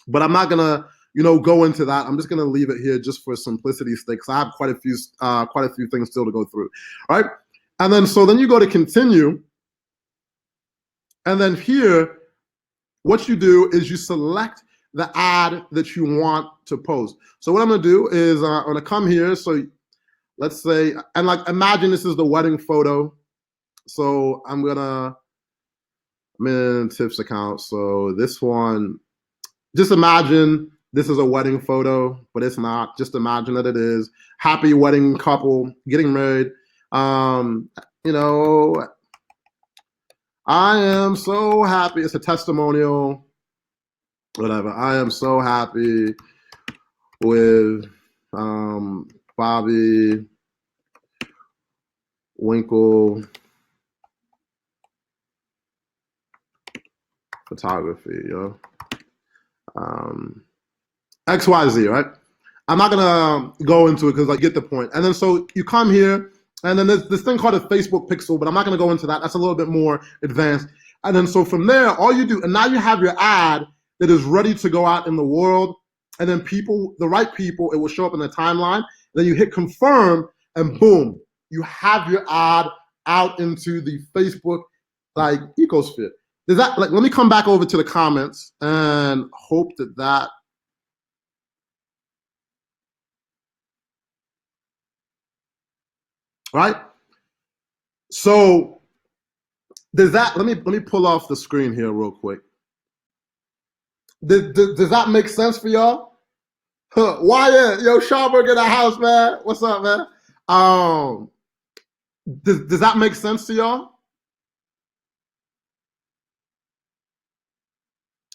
But I'm not going to, you know, go into that. I'm just going to leave it here just for simplicity's sake. I have quite a few things still to go through. All right. And then, so then you go to continue. And then here, what you do is you select the ad that you want to post. So what I'm gonna do is I'm gonna come here. So let's say, and like imagine this is the wedding photo. So I'm in tips account. So this one, just imagine this is a wedding photo, but it's not. Just imagine that it is. Happy wedding couple getting married. You know, I am so happy. It's a testimonial, whatever. I am so happy with Bobby Winkle photography, yo. XYZ, right? I'm not gonna go into it because I get the point. And then so you come here, and then there's this thing called a Facebook pixel, but I'm not gonna go into that. That's a little bit more advanced. And then so from there, all you do, and now you have your ad that is ready to go out in the world. And then people, the right people, it will show up in the timeline. Then you hit confirm, and boom, you have your ad out into the Facebook like ecosphere. Does that, like, let me come back over to the comments and hope that right? So does that, let me pull off the screen here real quick. Does that make sense for y'all? Wyatt, yo, Schauberg in the house, man. What's up, man? Does that make sense to y'all?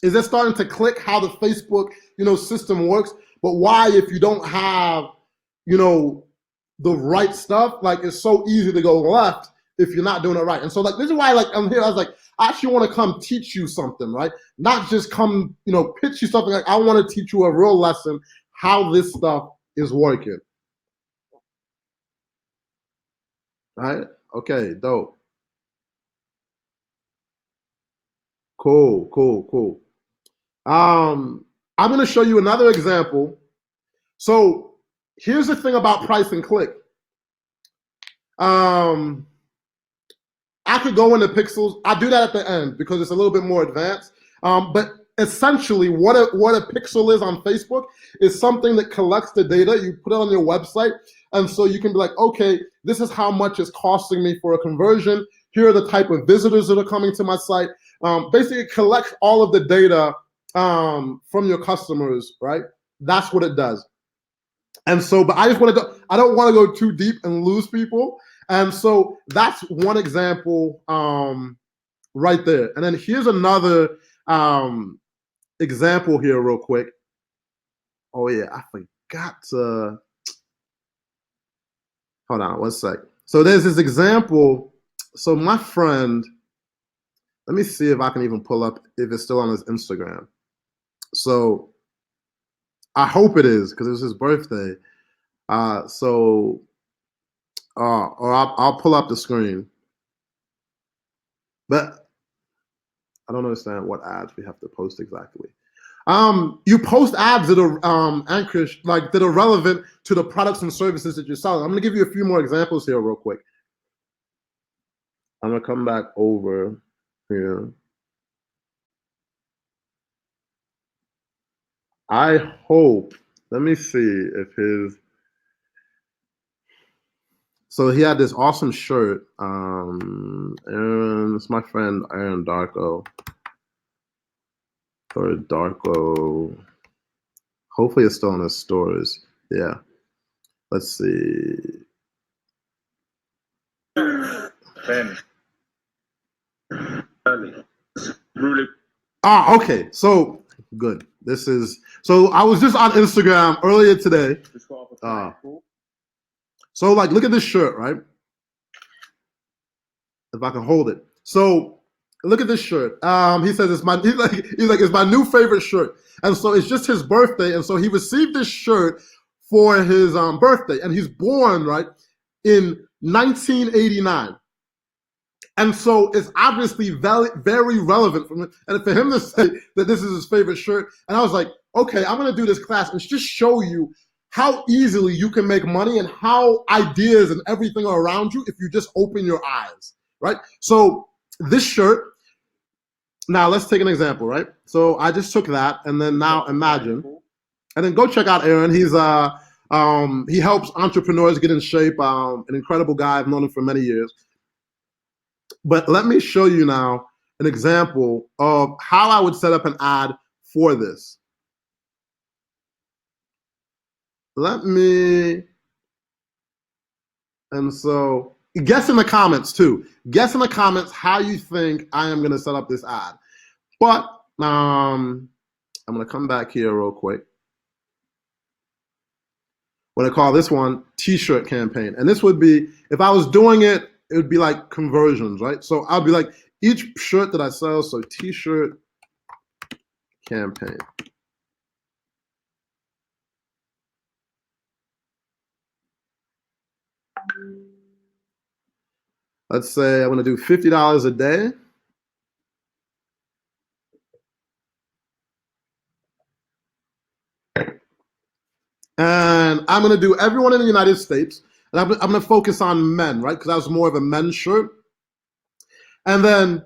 Is it starting to click how the Facebook, system works? But why, if you don't have, the right stuff, like it's so easy to go left if you're not doing it right. And so like, this is why like I'm here. I was like, I actually want to come teach you something, right? Not just come, pitch you something. Like I want to teach you a real lesson, how this stuff is working. Right? Okay, dope. Cool. I'm going to show you another example. So here's the thing about price and click. I could go into pixels. I do that at the end because it's a little bit more advanced. But essentially, what a pixel is on Facebook is something that collects the data. You put it on your website, and so you can be like, okay, this is how much it's costing me for a conversion. Here are the type of visitors that are coming to my site. Basically, it collects all of the data from your customers, right? That's what it does. And so, but I just want to I don't want to go too deep and lose people. And so that's one example right there. And then here's another example here real quick. Oh yeah, I forgot to, hold on one sec. So there's this example. So my friend, let me see if I can even pull up if it's still on his Instagram. So I hope it is because it was his birthday. Or I'll pull up the screen. But I don't understand what ads we have to post exactly. You post ads that are anchored, like that are relevant to the products and services that you're selling. I'm gonna give you a few more examples here real quick. I'm gonna come back over here. I hope, let me see if his, so he had this awesome shirt. Aaron, it's my friend Aaron Darko. Or Darko. Hopefully it's still in his stores. Yeah. Let's see. Okay. So good. This is, so I was just on Instagram earlier today. So like, look at this shirt, right? If I can hold it. So look at this shirt. He says he's like it's my new favorite shirt. And so it's just his birthday. And so he received this shirt for his birthday. And he's born, right, in 1989. And so it's obviously very, very relevant for him. And for him to say that this is his favorite shirt. And I was like, okay, I'm going to do this class and just show you how easily you can make money and how ideas and everything are around you if you just open your eyes, right? So this shirt, now let's take an example, right? So I just took that, and then now imagine, and then go check out Aaron. He's He helps entrepreneurs get in shape. An incredible guy. I've known him for many years. But let me show you now an example of how I would set up an ad for this. And so guess in the comments too. Guess in the comments how you think I am going to set up this ad. But I'm going to come back here real quick. I'm going to call this one t-shirt campaign. And this would be, if I was doing it, it would be like conversions, right? So I'll be like, each shirt that I sell, so t-shirt campaign. Let's say I'm going to do $50 a day. And I'm going to do everyone in the United States. And I'm going to focus on men, right? Because that was more of a men's shirt. And then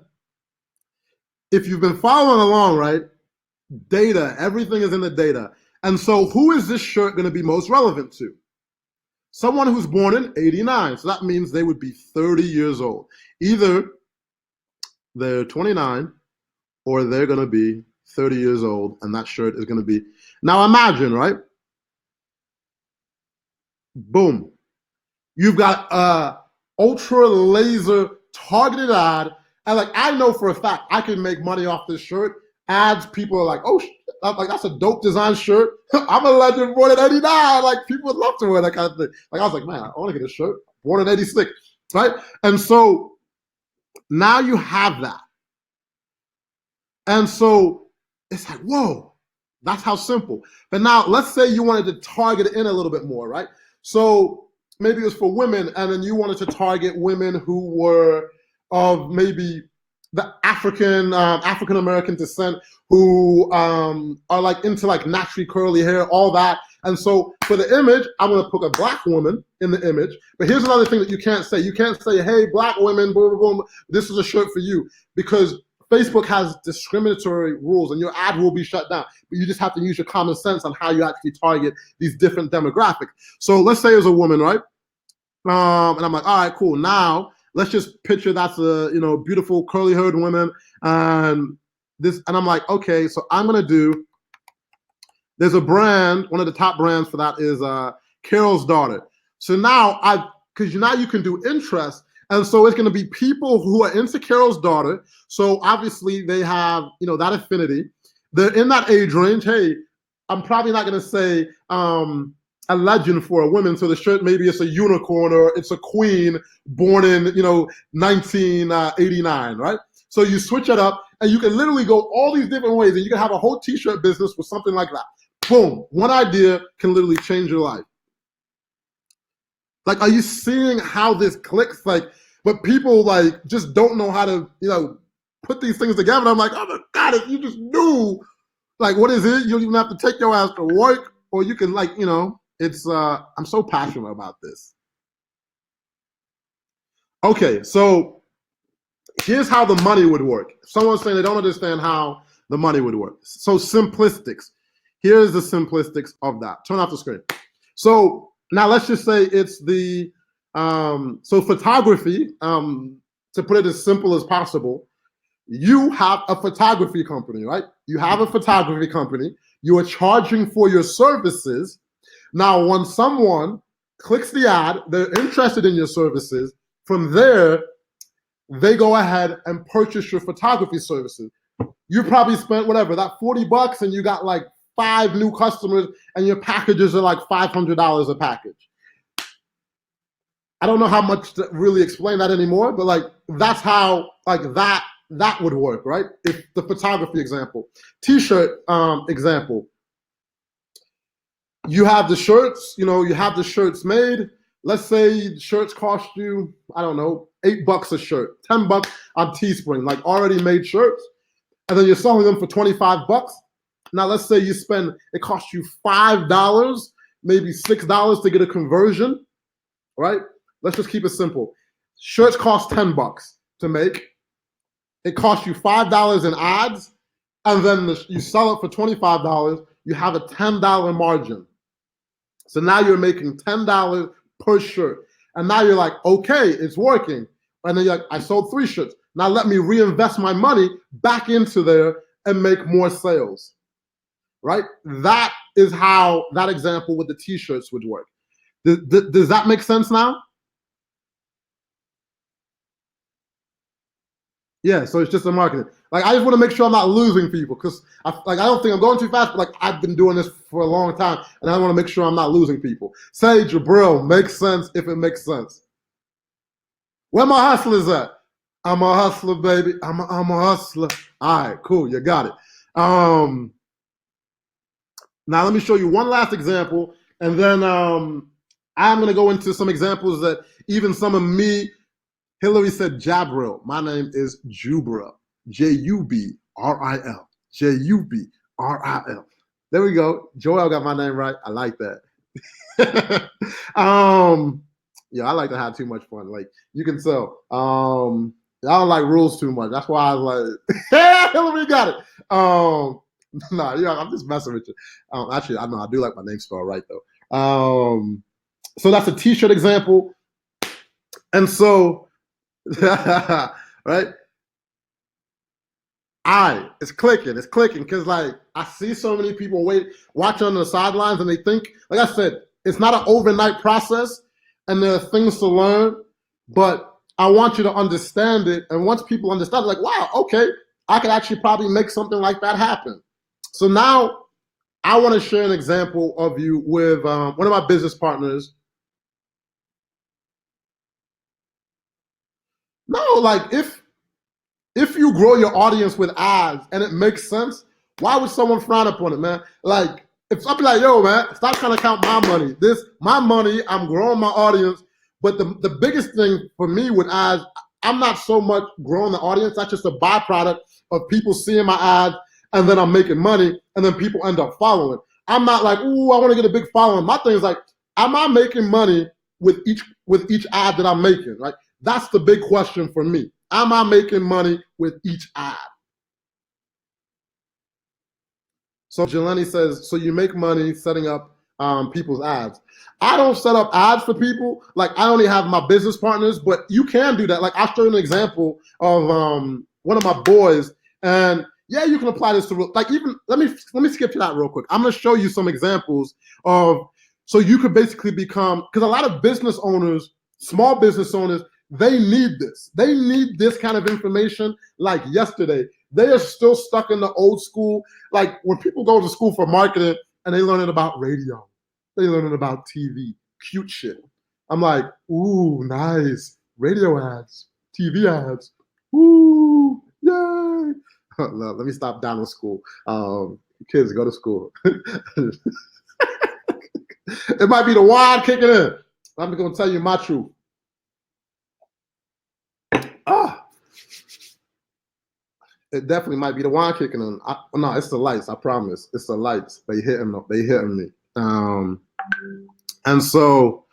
if you've been following along, right? Data, everything is in the data. And so who is this shirt going to be most relevant to? Someone who's born in 89. So that means they would be 30 years old. Either they're 29 or they're going to be 30 years old, and that shirt is going to be. Now imagine, right? Boom. You've got a ultra laser targeted ad. And like, I know for a fact I can make money off this shirt. Ads, people are like, oh, like that's a dope design shirt. I'm a legend, born in 89. Like, people would love to wear that kind of thing. Like, I was like, man, I want to get a shirt, born in 86, right? And so now you have that. And so it's like, whoa, that's how simple. But now let's say you wanted to target in a little bit more, right? So maybe it was for women, and then you wanted to target women who were of maybe the African American descent, who are like into like naturally curly hair, all that. And so for the image, I'm gonna put a black woman in the image. But here's another thing that you can't say. You can't say, hey, black women, boom, boom, boom, this is a shirt for you, because Facebook has discriminatory rules and your ad will be shut down. But you just have to use your common sense on how you actually target these different demographics. So let's say it's a woman, right? And I'm like, all right, cool. Now let's just picture that's a beautiful curly haired woman, and I'm like, okay, so I'm gonna do. There's a brand, one of the top brands for that is Carol's Daughter. So now because now you can do interest, and so it's gonna be people who are into Carol's Daughter. So obviously they have that affinity. They're in that age range. Hey, I'm probably not gonna say a legend for a woman, so the shirt maybe it's a unicorn or it's a queen born in 1989, right? So you switch it up, and you can literally go all these different ways, and you can have a whole t-shirt business with something like that. Boom, one idea can literally change your life. Like, are you seeing how this clicks? Like, but people like just don't know how to put these things together. And I'm like, oh my God, if you just knew, like, what is it? You don't even have to take your ass to work, or you can it's I'm so passionate about this. Okay, so here's how the money would work. Someone's saying they don't understand how the money would work. So simplistics. Here's the simplistics of that. Turn off the screen. So now let's just say it's the so photography, to put it as simple as possible. You have a photography company, right? You have a photography company. You are charging for your services. Now, when someone clicks the ad, they're interested in your services. From there, they go ahead and purchase your photography services. You probably spent whatever, that $40, and you got like 5 new customers, and your packages are like $500 a package. I don't know how much to really explain that anymore, but like that's how that would work, right? If the photography example, t-shirt example. You have the shirts, you have the shirts made. Let's say shirts cost you, I don't know, $8 a shirt, $10 on Teespring, like already made shirts, and then you're selling them for $25. Now let's say it costs you $5, maybe $6 to get a conversion, right? Let's just keep it simple. Shirts cost $10 to make. It costs you $5 in ads, and then you sell it for $25. You have a $10 margin. So now you're making $10 per shirt. And now you're like, okay, it's working. And then you're like, I sold 3 shirts. Now let me reinvest my money back into there and make more sales, right? That is how that example with the t-shirts would work. Does that make sense now? Yeah, so it's just a marketing. Like I just want to make sure I'm not losing people because I don't think I'm going too fast, but like I've been doing this for a long time and I want to make sure I'm not losing people. Say Jabril makes sense if it makes sense. Where my hustlers at? I'm a hustler, baby. I'm a hustler. All right, cool. You got it. Now let me show you one last example, and then I'm gonna go into some examples that even some of me. Hillary said Jabril. My name is Jubril. Jubril. Jubril. There we go. Joel got my name right. I like that. Yeah, I like to have too much fun. Like you can tell. I don't like rules too much. That's why I was like, hey, Hillary got it. No, yeah, I'm just messing with you. Actually, I know I do like my name spelled right though. So that's a t-shirt example. And so, right? It's clicking because like I see so many people watching on the sidelines and they think, like I said, it's not an overnight process and there are things to learn, but I want you to understand it. And once people understand it, like, wow, okay, I could actually probably make something like that happen. So now I want to share an example of you with one of my business partners. No, like if you grow your audience with ads and it makes sense, why would someone frown upon it, man? Like, if something like, yo, man, stop trying to count my money. This, my money, I'm growing my audience. But the biggest thing for me with ads, I'm not so much growing the audience. That's just a byproduct of people seeing my ads and then I'm making money and then people end up following. I'm not like, ooh, I want to get a big following. My thing is like, am I making money with each ad that I'm making? Like, that's the big question for me. Am I making money with each ad? So Jelani says, so you make money setting up people's ads. I don't set up ads for people. Like I only have my business partners, but you can do that. Like I'll show you an example of one of my boys, and yeah, you can apply this to like even let me skip to that real quick. I'm gonna show you some examples of so you could basically become because a lot of business owners, small business owners, they need this. They need this kind of information like yesterday. They are still stuck in the old school. Like when people go to school for marketing and they learning about radio, they learning about TV, cute shit. I'm like, ooh, nice. Radio ads, TV ads. Ooh, yay. Let me stop down in school. Kids, go to school. It might be the wine kicking in. I'm going to tell you my truth. It definitely might be the wine kicking in. No, it's the lights. I promise. It's the lights. They hitting me. And so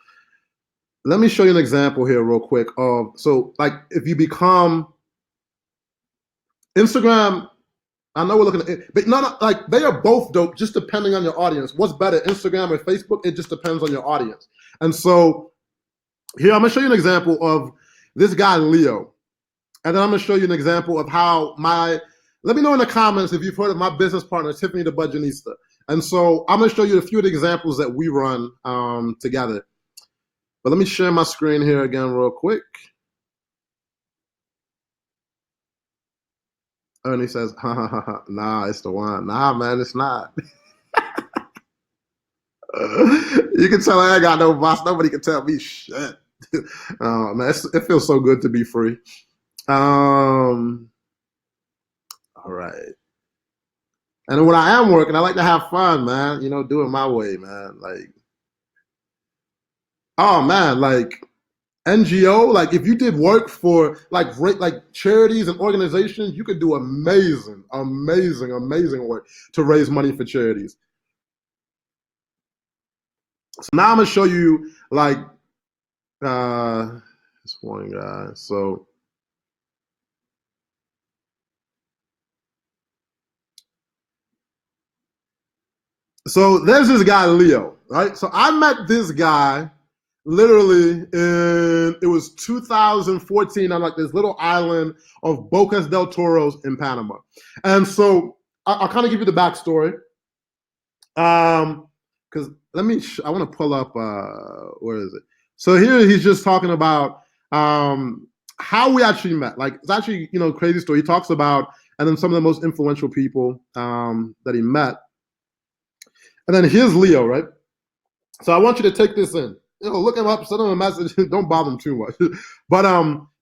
let me show you an example here real quick of so like if you become Instagram. I know we're looking at it, but no, like they are both dope, just depending on your audience. What's better, Instagram or Facebook? It just depends on your audience. And so here I'm gonna show you an example of this guy Leo. And then I'm going to show you an example of how let me know in the comments if you've heard of my business partner, Tiffany the Budgetnista. And so I'm going to show you a few of the examples that we run together. But let me share my screen here again real quick. Ernie says, ha, ha, ha, ha. Nah, it's the one. Nah, man, it's not. You can tell I ain't got no boss. Nobody can tell me shit. Man, it feels so good to be free. All right. And when I am working, I like to have fun, man. You know, do it my way, man. Like, oh man, like NGO, like if you did work for like charities and organizations, you could do amazing work to raise money for charities. So now I'm gonna show you like this one guy. So there's this guy Leo. right? So I met this guy literally it was 2014 on like this little island of Bocas del Toros in Panama. And so I'll kind of give you the backstory. Because I want to pull up, where is it? So here he's just talking about how we actually met. Like, it's actually, crazy story. He talks about, and then some of the most influential people that he met. And then here's Leo, right? So I want you to take this in. Look him up, send him a message. Don't bother him too much. But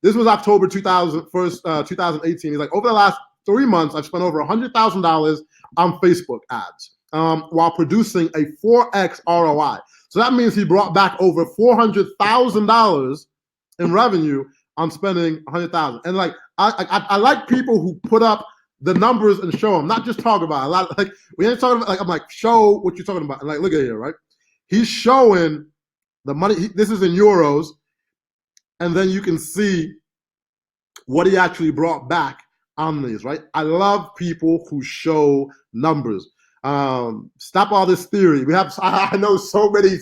this was October 2018. He's like, over the last 3 months, I've spent over $100,000 on Facebook ads while producing a 4x ROI. So that means he brought back over $400,000 in revenue on spending $100,000. And like, I like people who put up the numbers and show them, not just talk about it. A lot like we ain't talking about, like, I'm like, show what you're talking about. And like, look at here, right? He's showing the money. This is in euros, and then you can see what he actually brought back on these, right? I love people who show numbers. Stop all this theory. I know so many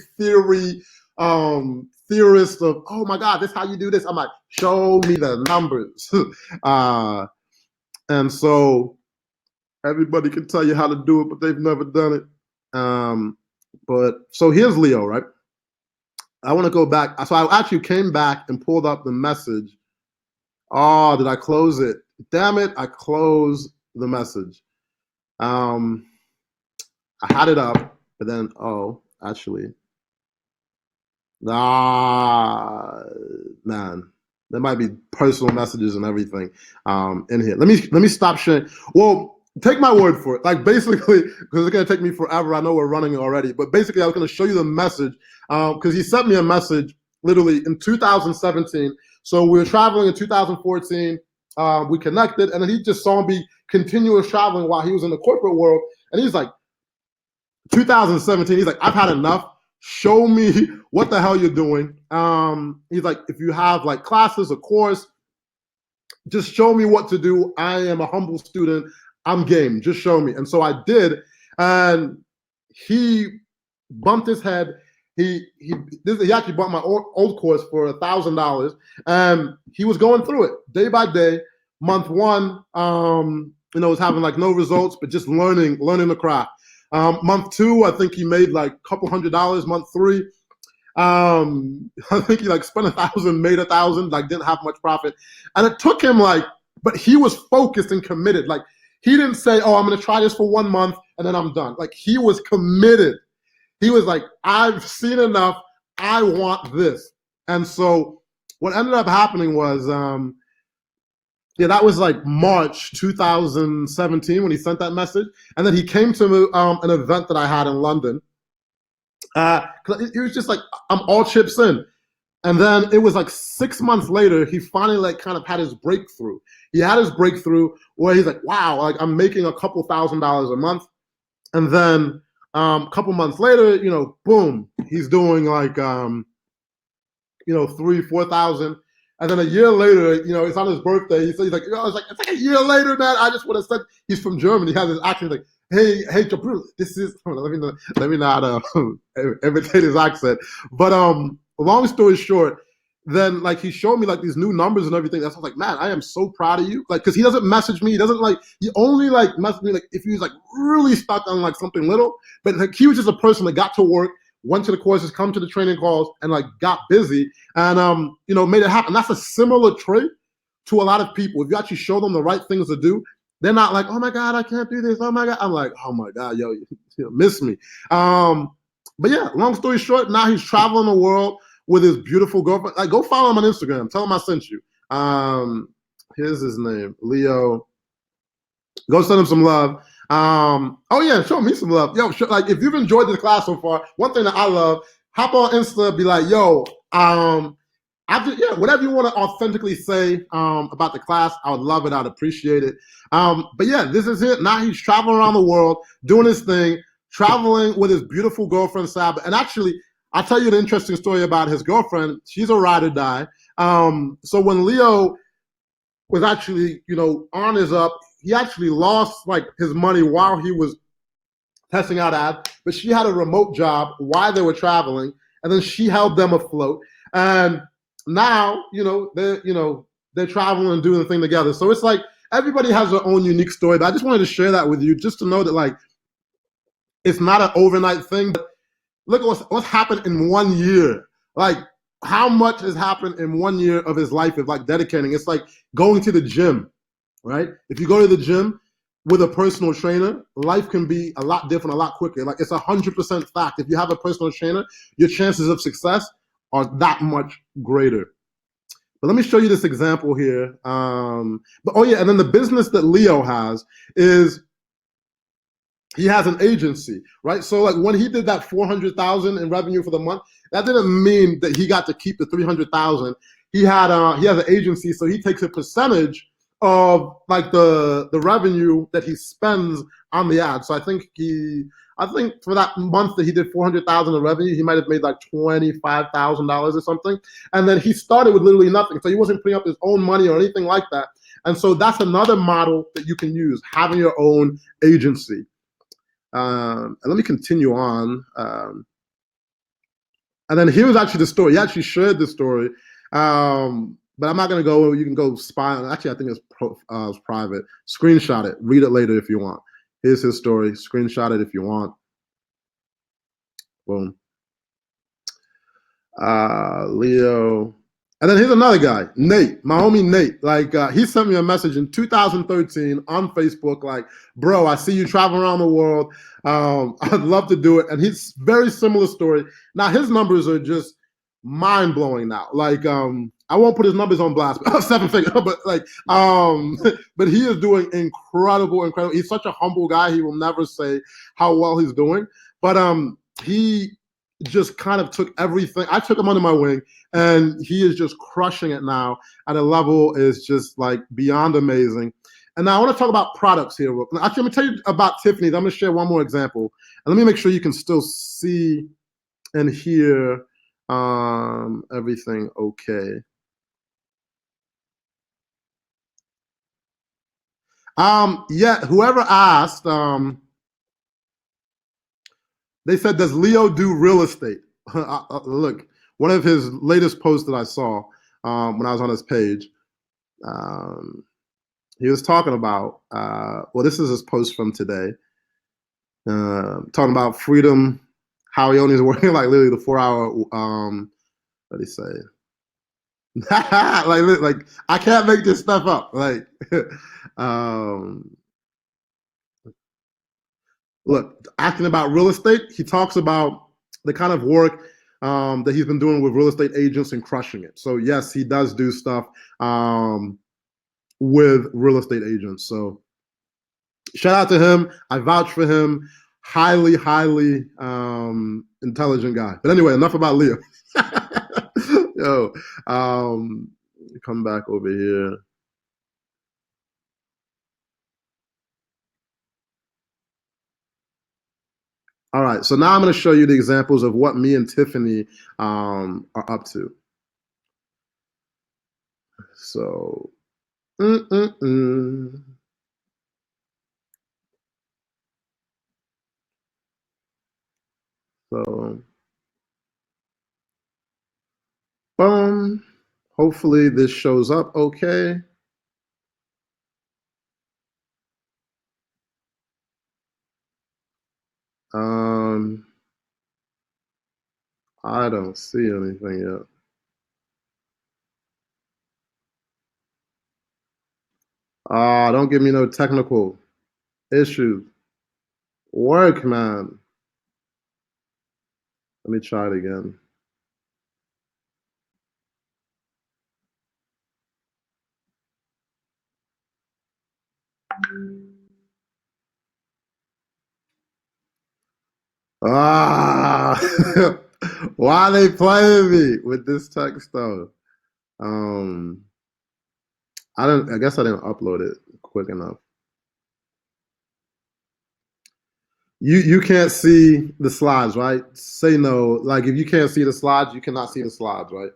theorists of, oh my God, this is how you do this. I'm like, show me the numbers. And so everybody can tell you how to do it, but they've never done it. But so here's Leo, right? I want to go back. So I actually came back and pulled up the message. Oh, did I close it? Damn it, I closed the message. I had it up, but then, actually. Man, there might be personal messages and everything in here. Let me stop sharing. Well, take my word for it. Like, basically, because it's gonna take me forever. I know we're running already, but basically, I was gonna show you the message because he sent me a message literally in 2017. So we were traveling in 2014. We connected, and then he just saw me continuous traveling while he was in the corporate world, and he's like, 2017. He's like, I've had enough. Show me what the hell you're doing. He's like, if you have like classes, a course, just show me what to do. I am a humble student. I'm game. Just show me. And so I did. And he bumped his head. He actually bought my old course for $1,000. And he was going through it day by day. Month one, was having like no results, but just learning the craft. Month two, I think he made like a couple $100. Month three, I think he like spent $1,000, made $1,000, like didn't have much profit. And it took him but he was focused and committed. Like, he didn't say, I'm going to try this for 1 month and then I'm done. Like, he was committed. He was like, I've seen enough. I want this. And so what ended up happening was, that was like March 2017 when he sent that message. And then he came to an event that I had in London. He was just like, I'm all chips in. And then it was like 6 months later, he finally like kind of had his breakthrough. He had his breakthrough where he's like, wow, like I'm making a couple $1,000s a month. And then a couple months later, boom, he's doing like, 3,000-4,000. And then a year later, it's on his birthday. He's like, it's like a year later, man. I just would have said, he's from Germany. He has his accent like, hey, Jabril, this is, let me not imitate his accent. But long story short, then like he showed me like these new numbers and everything. That's like, man, I am so proud of you. Like, because he doesn't message me. He doesn't he only like message me like if he was like really stuck on like something little. But like he was just a person that got to work, went to the courses, come to the training calls, and like got busy and made it happen. That's a similar trait to a lot of people. If you actually show them the right things to do, they're not like, oh my God, I can't do this. Oh my God. I'm like, oh my God, yo, you miss me. But yeah, long story short, now he's traveling the world with his beautiful girlfriend. Like, go follow him on Instagram. Tell him I sent you. Here's his name, Leo. Go send him some love. Oh yeah, show me some love. Yo, like if you've enjoyed this class so far, one thing that I love, hop on Insta, be like, yo, whatever you want to authentically say about the class, I would love it. I'd appreciate it. But yeah, this is it. Now he's traveling around the world, doing his thing, traveling with his beautiful girlfriend, Saba. And actually, I'll tell you an interesting story about his girlfriend. She's a ride or die. So when Leo was actually, on his up, he actually lost like his money while he was testing out ads, but she had a remote job while they were traveling, and then she held them afloat. And now, they're traveling and doing the thing together. So it's like everybody has their own unique story. But I just wanted to share that with you, just to know that like it's not an overnight thing. But look at what's happened in 1 year. Like how much has happened in 1 year of his life of like dedicating. It's like going to the gym, right? If you go to the gym with a personal trainer, life can be a lot different, a lot quicker. Like it's 100% fact. If you have a personal trainer, your chances of success are that much greater. But let me show you this example here. But oh yeah, and then the business that Leo has is he has an agency, right? So like when he did that 400,000 in revenue for the month, that didn't mean that he got to keep the 300,000. He has an agency, so he takes a percentage of like the revenue that he spends on the ad. So I think for that month that he did 400,000 in revenue, he might have made like $25,000 or something. And then he started with literally nothing, so he wasn't putting up his own money or anything like that. And so that's another model that you can use, having your own agency. And let me continue on. And then here's actually the story. He actually shared the story, but I'm not going to go. You can go spy on it. Actually, I think it's private. Screenshot it. Read it later if you want. Here's his story. Screenshot it if you want. Boom. Leo. And then here's another guy, Nate, my homie Nate. Like he sent me a message in 2013 on Facebook, like, bro, I see you traveling around the world. I'd love to do it. And he's very similar story. Now his numbers are just mind blowing now. Like I won't put his numbers on blast, but 7 figures, but like but he is doing incredible. He's such a humble guy. He will never say how well he's doing. But he just kind of took everything. I took him under my wing, and he is just crushing it now at a level is just like beyond amazing. And now I want to talk about products here. Actually, I'm going to tell you about Tiffany's. I'm going to share one more example. And let me make sure you can still see and hear everything okay. Yeah, whoever asked, they said, does Leo do real estate? Look, one of his latest posts that I saw when I was on his page, he was talking about, well, this is his post from today, talking about freedom, how he only is working like literally the 4-hour, what did he say? like I can't make this stuff up. Like, look, asking about real estate, he talks about the kind of work that he's been doing with real estate agents and crushing it. So yes, he does do stuff with real estate agents. So shout out to him. I vouch for him. Highly, highly intelligent guy. But anyway, enough about Leo. Yo, come back over here. All right, so now I'm going to show you the examples of what me and Tiffany are up to. So, so, boom. Hopefully this shows up okay. I don't see anything yet. Don't give me no technical issues. Work, man. Let me try it again. Why are they playing me with this text stuff? I guess I didn't upload it quick enough. You can't see the slides, right? Say no. Like if you can't see the slides, you cannot see the slides, right?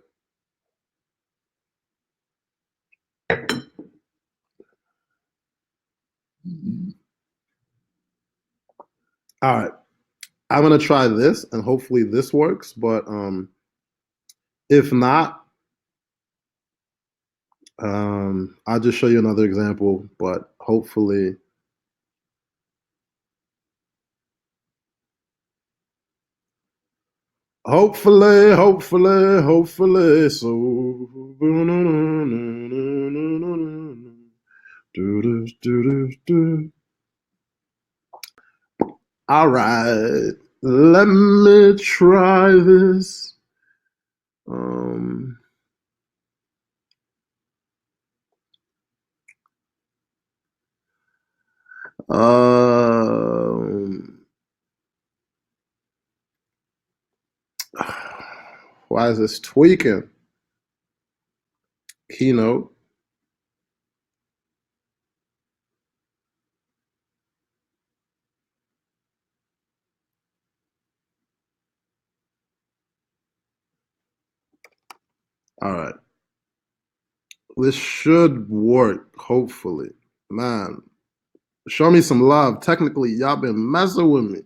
All right. I'm gonna try this, and hopefully this works. But if not, I'll just show you another example. But hopefully, hopefully. So, all right. Let me try this. Um, um, why is this tweaking? Keynote. All right. This should work, hopefully. Man, show me some love. Technically, y'all been messing with me.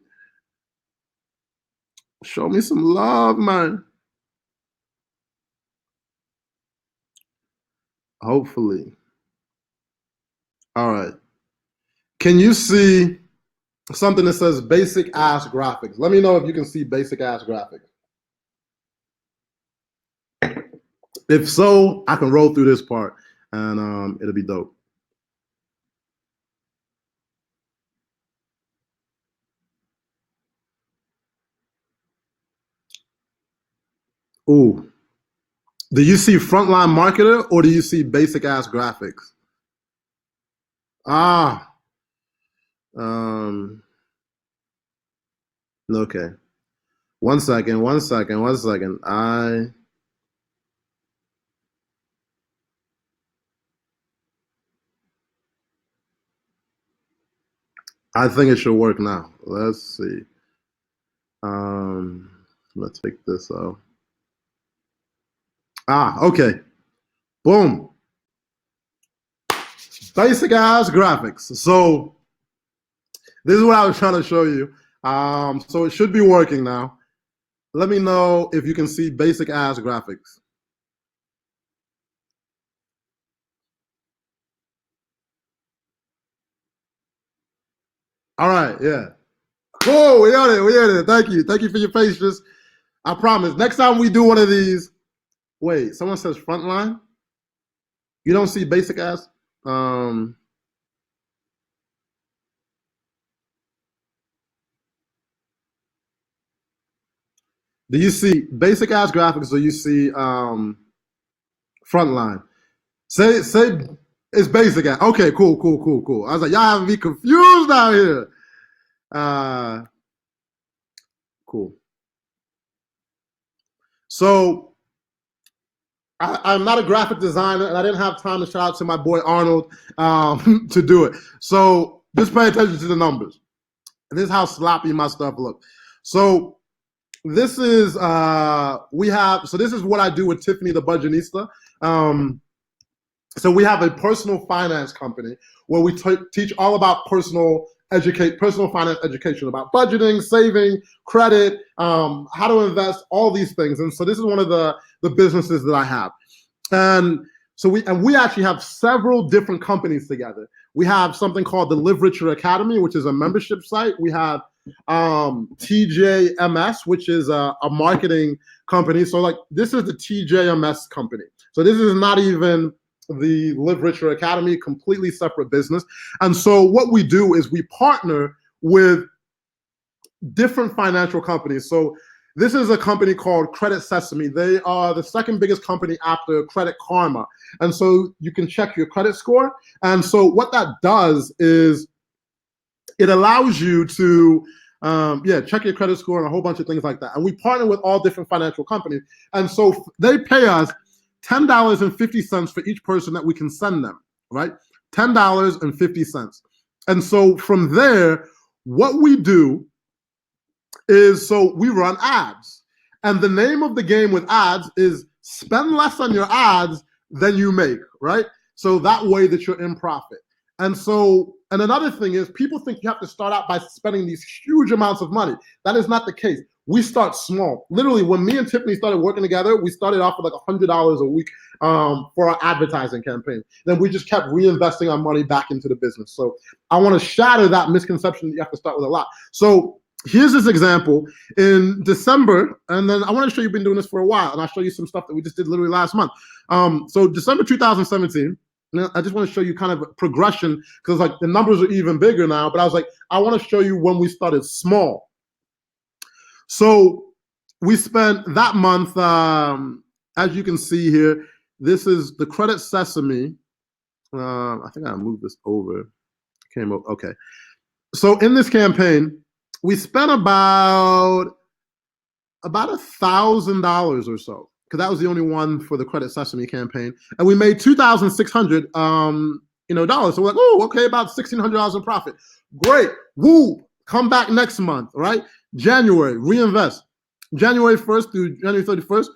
Show me some love, man. Hopefully. All right. Can you see something that says basic ass graphics? Let me know if you can see basic ass graphics. If so, I can roll through this part and it'll be dope. Ooh. Do you see Frontlinemarketer or do you see basic ass graphics? Ah. Um, okay. One second. I think it should work now. Let's see. Let's take this out. Ah, okay. Boom. Basic ass graphics. So this is what I was trying to show you. So it should be working now. Let me know if you can see basic ass graphics. All right, yeah. Cool, we got it. Thank you for your patience. I promise. Next time we do one of these, wait, someone says frontline. You don't see basic ass. Um, do you see basic ass graphics or you see frontline? Say it's basic ass. Okay, cool. I was like, y'all having me confused out here. Uh, cool. So I'm not a graphic designer, and I didn't have time to shout out to my boy Arnold to do it. So just pay attention to the numbers. And this is how sloppy my stuff looks. So this is this is what I do with Tiffany the Budgetista. So we have a personal finance company where we teach all about personal finance education, about budgeting, saving, credit, how to invest, all these things. And so this is one of the businesses that I have. And so we actually have several different companies together. We have something called the Live Richer Academy, which is a membership site. We have TJMS, which is a marketing company. So like this is the TJMS company. So this is not even the Live Richer Academy, completely separate business. And so what we do is we partner with different financial companies. So this is a company called Credit Sesame. They are the second biggest company after Credit Karma. And so you can check your credit score. And so what that does is it allows you to check your credit score and a whole bunch of things like that. And we partner with all different financial companies. And so they pay us $10.50 for each person that we can send them, right? $10.50. And so from there, what we do is so we run ads. And the name of the game with ads is spend less on your ads than you make, right? So that way that you're in profit. And so And another thing is, people think you have to start out by spending these huge amounts of money. That is not the case. We start small. Literally, when me and Tiffany started working together, we started off with like $100 a week for our advertising campaign. Then we just kept reinvesting our money back into the business. So I want to shatter that misconception that you have to start with a lot. So here's this example in December, and then I want to show you, been doing this for a while, and I'll show you some stuff that we just did literally last month. So December 2017, I just want to show you kind of a progression, because like the numbers are even bigger now, but I was like, I want to show you when we started small. So we spent that month, as you can see here, this is the Credit Sesame. I think I moved this over. Came up, okay. So in this campaign, we spent about $1,000 or so, because that was the only one for the Credit Sesame campaign, and we made $2,600 dollars. So we're like, oh, okay, about $1,600 in profit. Great, woo! Come back next month, right? January, reinvest. January 1st through January 31st,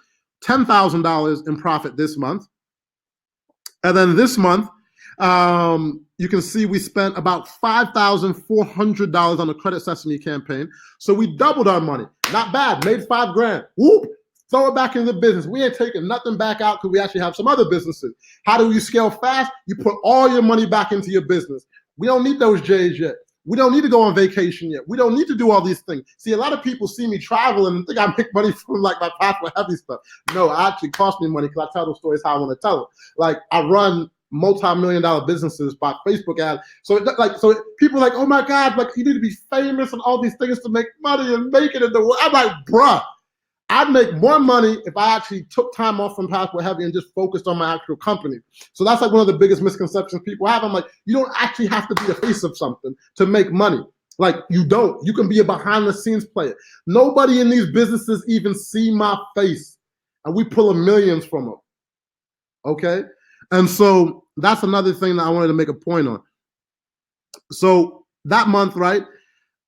$10,000 in profit this month, and then this month, you can see we spent about $5,400 on the Credit Sesame campaign. So we doubled our money. Not bad, made $5,000. Whoop, throw it back into the business. We ain't taking nothing back out, because we actually have some other businesses. How do you scale fast? You put all your money back into your business. We don't need those J's yet. We don't need to go on vacation yet. We don't need to do all these things. See, a lot of people see me traveling and think I make money from like my passport heavy stuff. No, it actually costs me money, because I tell those stories how I want to tell them. Like, I run multi-million-dollar businesses by Facebook ads. So people are like, oh my God, like you need to be famous and all these things to make money and make it in the world. I'm like, bruh, I'd make more money if I actually took time off from Passport Heavy and just focused on my actual company. So that's like one of the biggest misconceptions people have. I'm like, you don't actually have to be the face of something to make money. Like, you don't. You can be a behind-the-scenes player. Nobody in these businesses even see my face, and we pull millions from them. Okay? And so that's another thing that I wanted to make a point on. So that month, right?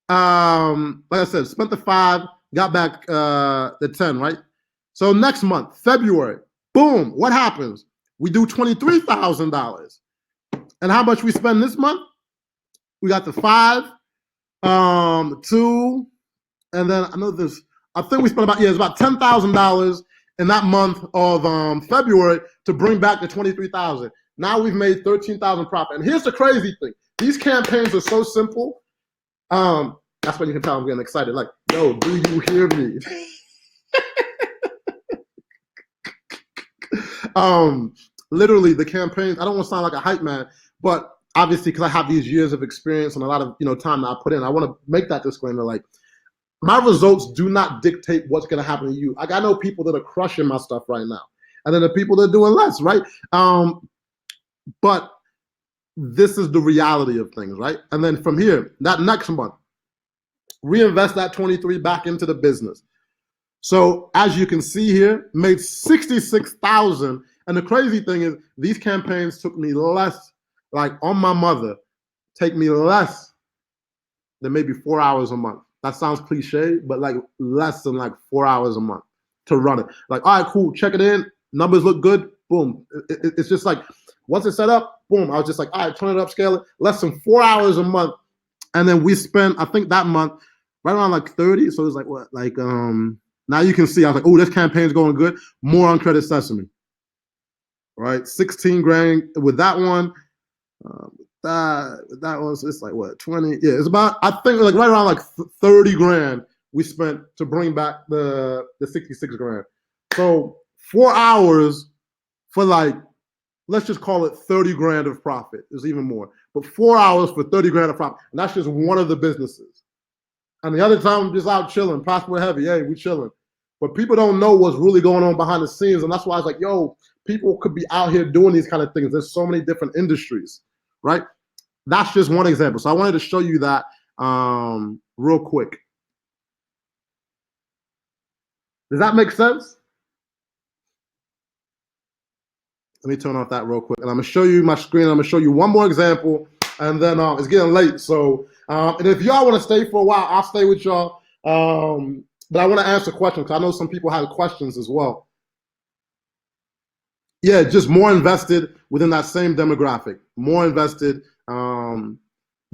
Like I said, spent the 5, got back the 10, right? So next month, February, boom, what happens? We do $23,000. And how much we spend this month? We got the 5, 2, and then I think we spent it's about $10,000 in that month of February to bring back the $23,000. Now we've made $13,000 profit. And here's the crazy thing. These campaigns are so simple. That's when you can tell I'm getting excited. Like, yo, do you hear me? Literally the campaigns, I don't want to sound like a hype man, but obviously because I have these years of experience and a lot of time that I put in, I want to make that disclaimer. Like, my results do not dictate what's going to happen to you. Like, I know people that are crushing my stuff right now, and then the people that are doing less, right? But this is the reality of things, right? And then from here, that next month, reinvest that 23 back into the business. So as you can see here, made $66,000. And the crazy thing is, these campaigns took me less, like on my mother, take me less than maybe 4 hours a month. That sounds cliche, but like less than like 4 hours a month to run it. Like, all right, cool, check it in. Numbers look good. Boom. It's just like, once it's set up, boom. I was just like, all right, turn it up, scale it. Less than 4 hours a month. And then we spent, I think that month, right around like 30. So it's like what? Like, now you can see, I was like, oh, this campaign's going good. More on Credit Sesame. Right? 16 grand with that one. That was, it's like what, 20? Yeah, it's about, I think like right around like 30 grand we spent to bring back the 66 grand. So 4 hours for like, let's just call it 30 grand of profit. There's even more, but 4 hours for 30 grand of profit. And that's just one of the businesses. And the other time I'm just out chilling, Passport Heavy, hey, we chilling. But people don't know what's really going on behind the scenes. And that's why I was like, yo, people could be out here doing these kind of things. There's so many different industries, right? That's just one example. So I wanted to show you that real quick. Does that make sense? Let me turn off that real quick. And I'm going to show you my screen. I'm going to show you one more example. And then it's getting late. So, and if y'all want to stay for a while, I'll stay with y'all. But I want to answer questions because I know some people have questions as well. Yeah, just more invested within that same demographic. More invested.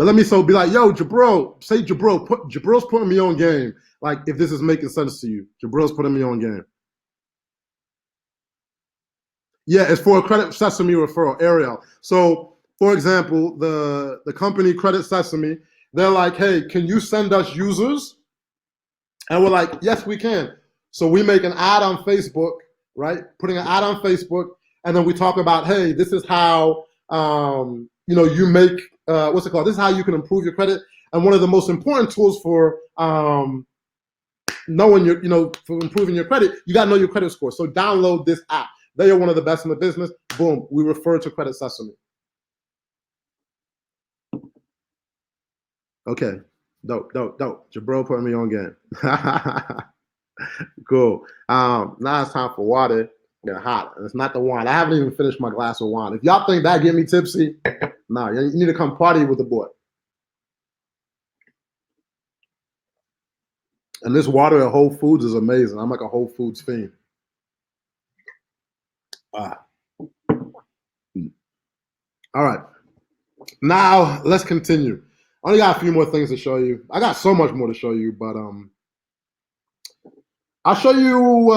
But let me be like, yo, Jabril, say Jabril, Jabril's putting me on game. Like, if this is making sense to you, Jabril's putting me on game. Yeah, it's for a Credit Sesame referral, Ariel. So, for example, the company Credit Sesame, they're like, hey, can you send us users? And we're like, yes, we can. So we make an ad on Facebook, right? Putting an ad on Facebook, and then we talk about, hey, this is how you make what's it called? This is how you can improve your credit. And one of the most important tools for knowing for improving your credit, you got to know your credit score. So download this app. They are one of the best in the business. Boom, we refer to Credit Sesame. Okay, dope. Jabril putting me on game. Cool. Now it's time for water. Get hot. And it's not the wine. I haven't even finished my glass of wine. If y'all think that get me tipsy, nah, you need to come party with the boy. And this water at Whole Foods is amazing. I'm like a Whole Foods fiend. All right. Now let's continue. I only got a few more things to show you. I got so much more to show you, but I'll show you.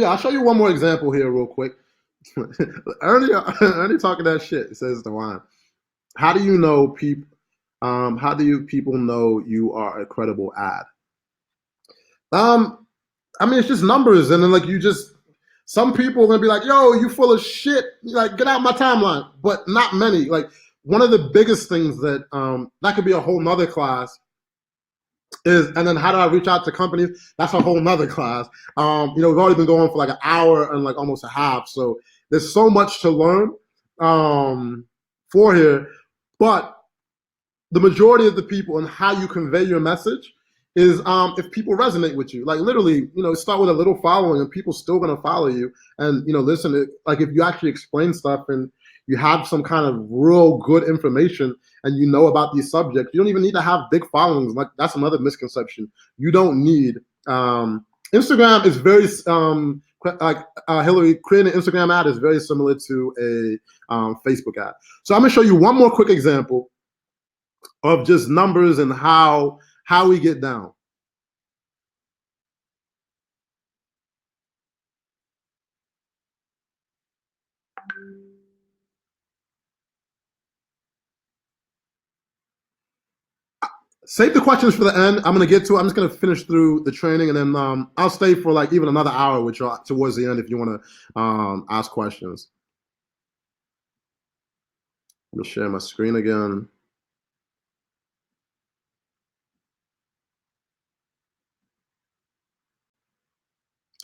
I'll show you one more example here, real quick. Ernie talking that shit. Says the wine. How do you know people? How do people know you are a credible ad? I mean, it's just numbers, and then some people are gonna be like, "Yo, you full of shit!" Like, get out my timeline. But not many. Like, one of the biggest things that that could be a whole nother class is, and then how do I reach out to companies? That's a whole nother class. We've already been going for like an hour and like almost a half, so there's so much to learn for here. But the majority of the people and how you convey your message is if people resonate with you. Like, literally, start with a little following and people still gonna follow you and listen to, like, if you actually explain stuff and you have some kind of real good information and you know about these subjects, you don't even need to have big followings. Like, that's another misconception. You don't need Instagram is very Hillary creating an Instagram ad is very similar to a Facebook ad. So I'm gonna show you one more quick example of just numbers and how we get down. Save the questions for the end. I'm going to get to it. I'm just going to finish through the training, and then I'll stay for like even another hour with you towards the end if you want to ask questions. I'm going to share my screen again.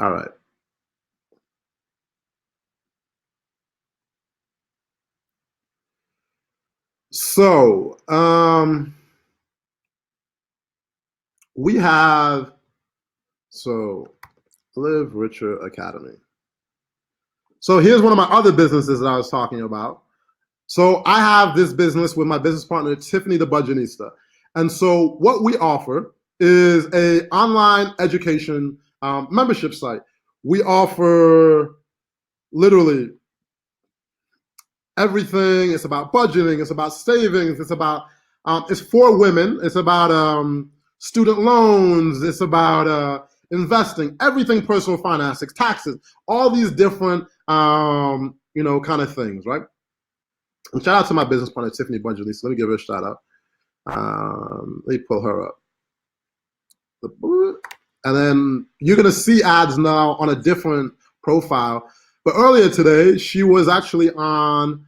All right. So we have Live Richer Academy. So here's one of my other businesses that I was talking about. So I have this business with my business partner, Tiffany the Budgetista. And so what we offer is a online education membership site. We offer literally everything. It's about budgeting. It's about savings. It's about, it's for women. It's about student loans. It's about investing, everything personal finance, taxes, all these different, kind of things, right? And shout out to my business partner, Tiffany Budgetista. Let me give her a shout out. Let me pull her up. And then you're going to see ads now on a different profile. But earlier today, she was actually on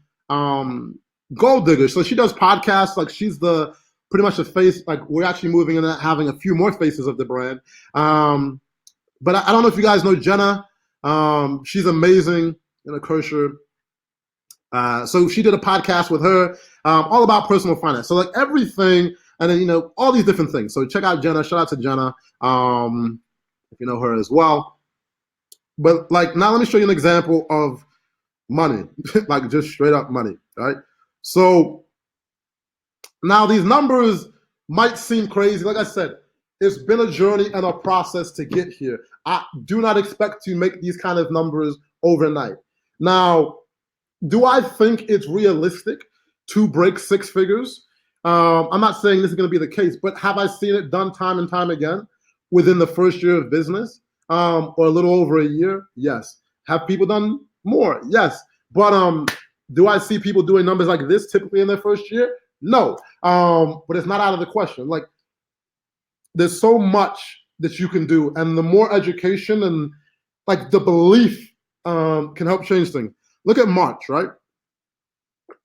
Gold Digger. So she does podcasts. Like, she's pretty much the face. Like, we're actually moving into having a few more faces of the brand. But I don't know if you guys know Jenna. She's amazing. Kersher. So she did a podcast with her, all about personal finance. So like everything, and then all these different things. So check out Jenna. Shout out to Jenna, if you know her as well. But like now, let me show you an example of money, like just straight up money, right? So now these numbers might seem crazy. Like I said, it's been a journey and a process to get here. I do not expect to make these kind of numbers overnight. Now, do I think it's realistic to break six figures. I'm not saying this is going to be the case, but have I seen it done time and time again within the first year of business, or a little over a year? Yes. Have people done more? Yes. But do I see people doing numbers like this typically in their first year? No. But it's not out of the question. Like, there's so much that you can do, and the more education and like the belief can help change things. Look at March, right?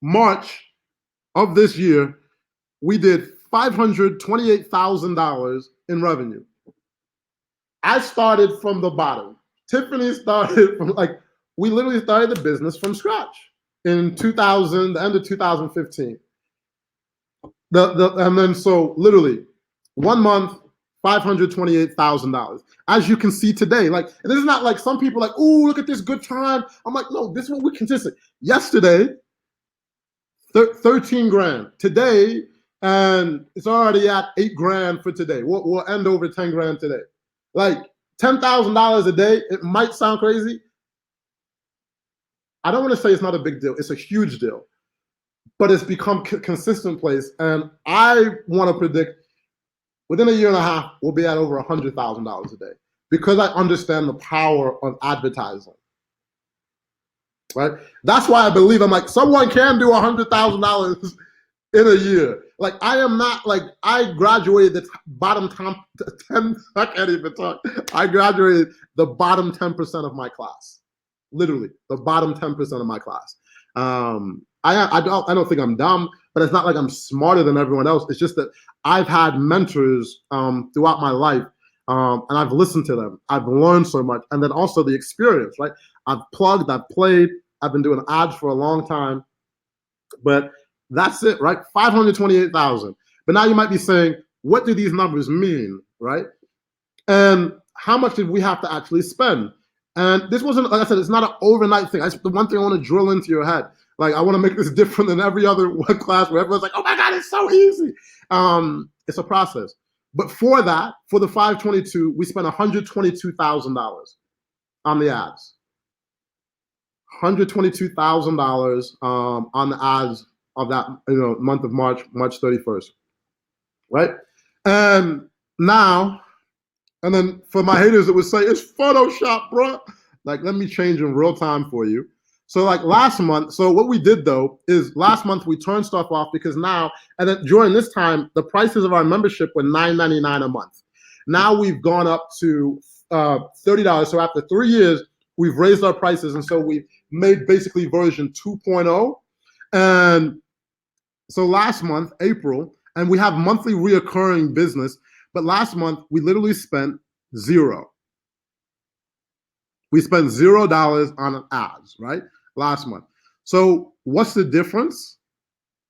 March of this year, we did $528,000 in revenue. I started from the bottom. Tiffany started from we literally started the business from scratch in the end of 2015. And then so literally 1 month, $528,000. As you can see today, and this is not like some people ooh, look at this good time. I'm like, no, this is what we consistent. Yesterday, 13 grand. Today, and it's already at 8 grand for today. We'll end over 10 grand today. Like $10,000 a day, it might sound crazy. I don't want to say it's not a big deal. It's a huge deal, but it's become consistent place. And I want to predict within a year and a half, we'll be at over $100,000 a day because I understand the power of advertising. Right? That's why I believe someone can do $100,000 in a year. I am not I graduated the bottom 10. I can't even talk. I graduated the bottom 10% of my class. Literally, the bottom 10% of my class. I don't think I'm dumb, but it's not like I'm smarter than everyone else. It's just that I've had mentors throughout my life, and I've listened to them. I've learned so much, and then also the experience. Right? I've plugged, I've played, I've been doing ads for a long time, but that's it, right? 528,000. But now you might be saying, what do these numbers mean, right? And how much did we have to actually spend? And this wasn't, like I said, it's not an overnight thing. The one thing I want to drill into your head. I want to make this different than every other class where everyone's like, oh my God, it's so easy. It's a process. But for that, for the 522, we spent $122,000 on the ads. $122,000 on the ads of that month of March 31st, right? And now, and then for my haters that would say it's Photoshop, bro. Let me change in real time for you. So last month, so what we did though is last month we turned stuff off because now, and then during this time, the prices of our membership were $9.99 a month. Now we've gone up to $30. So after 3 years, we've raised our prices, and so we've made basically version 2.0. And so last month, April, and we have monthly reoccurring business, but last month we literally spent zero. We spent $0 on ads, right? Last month. So what's the difference?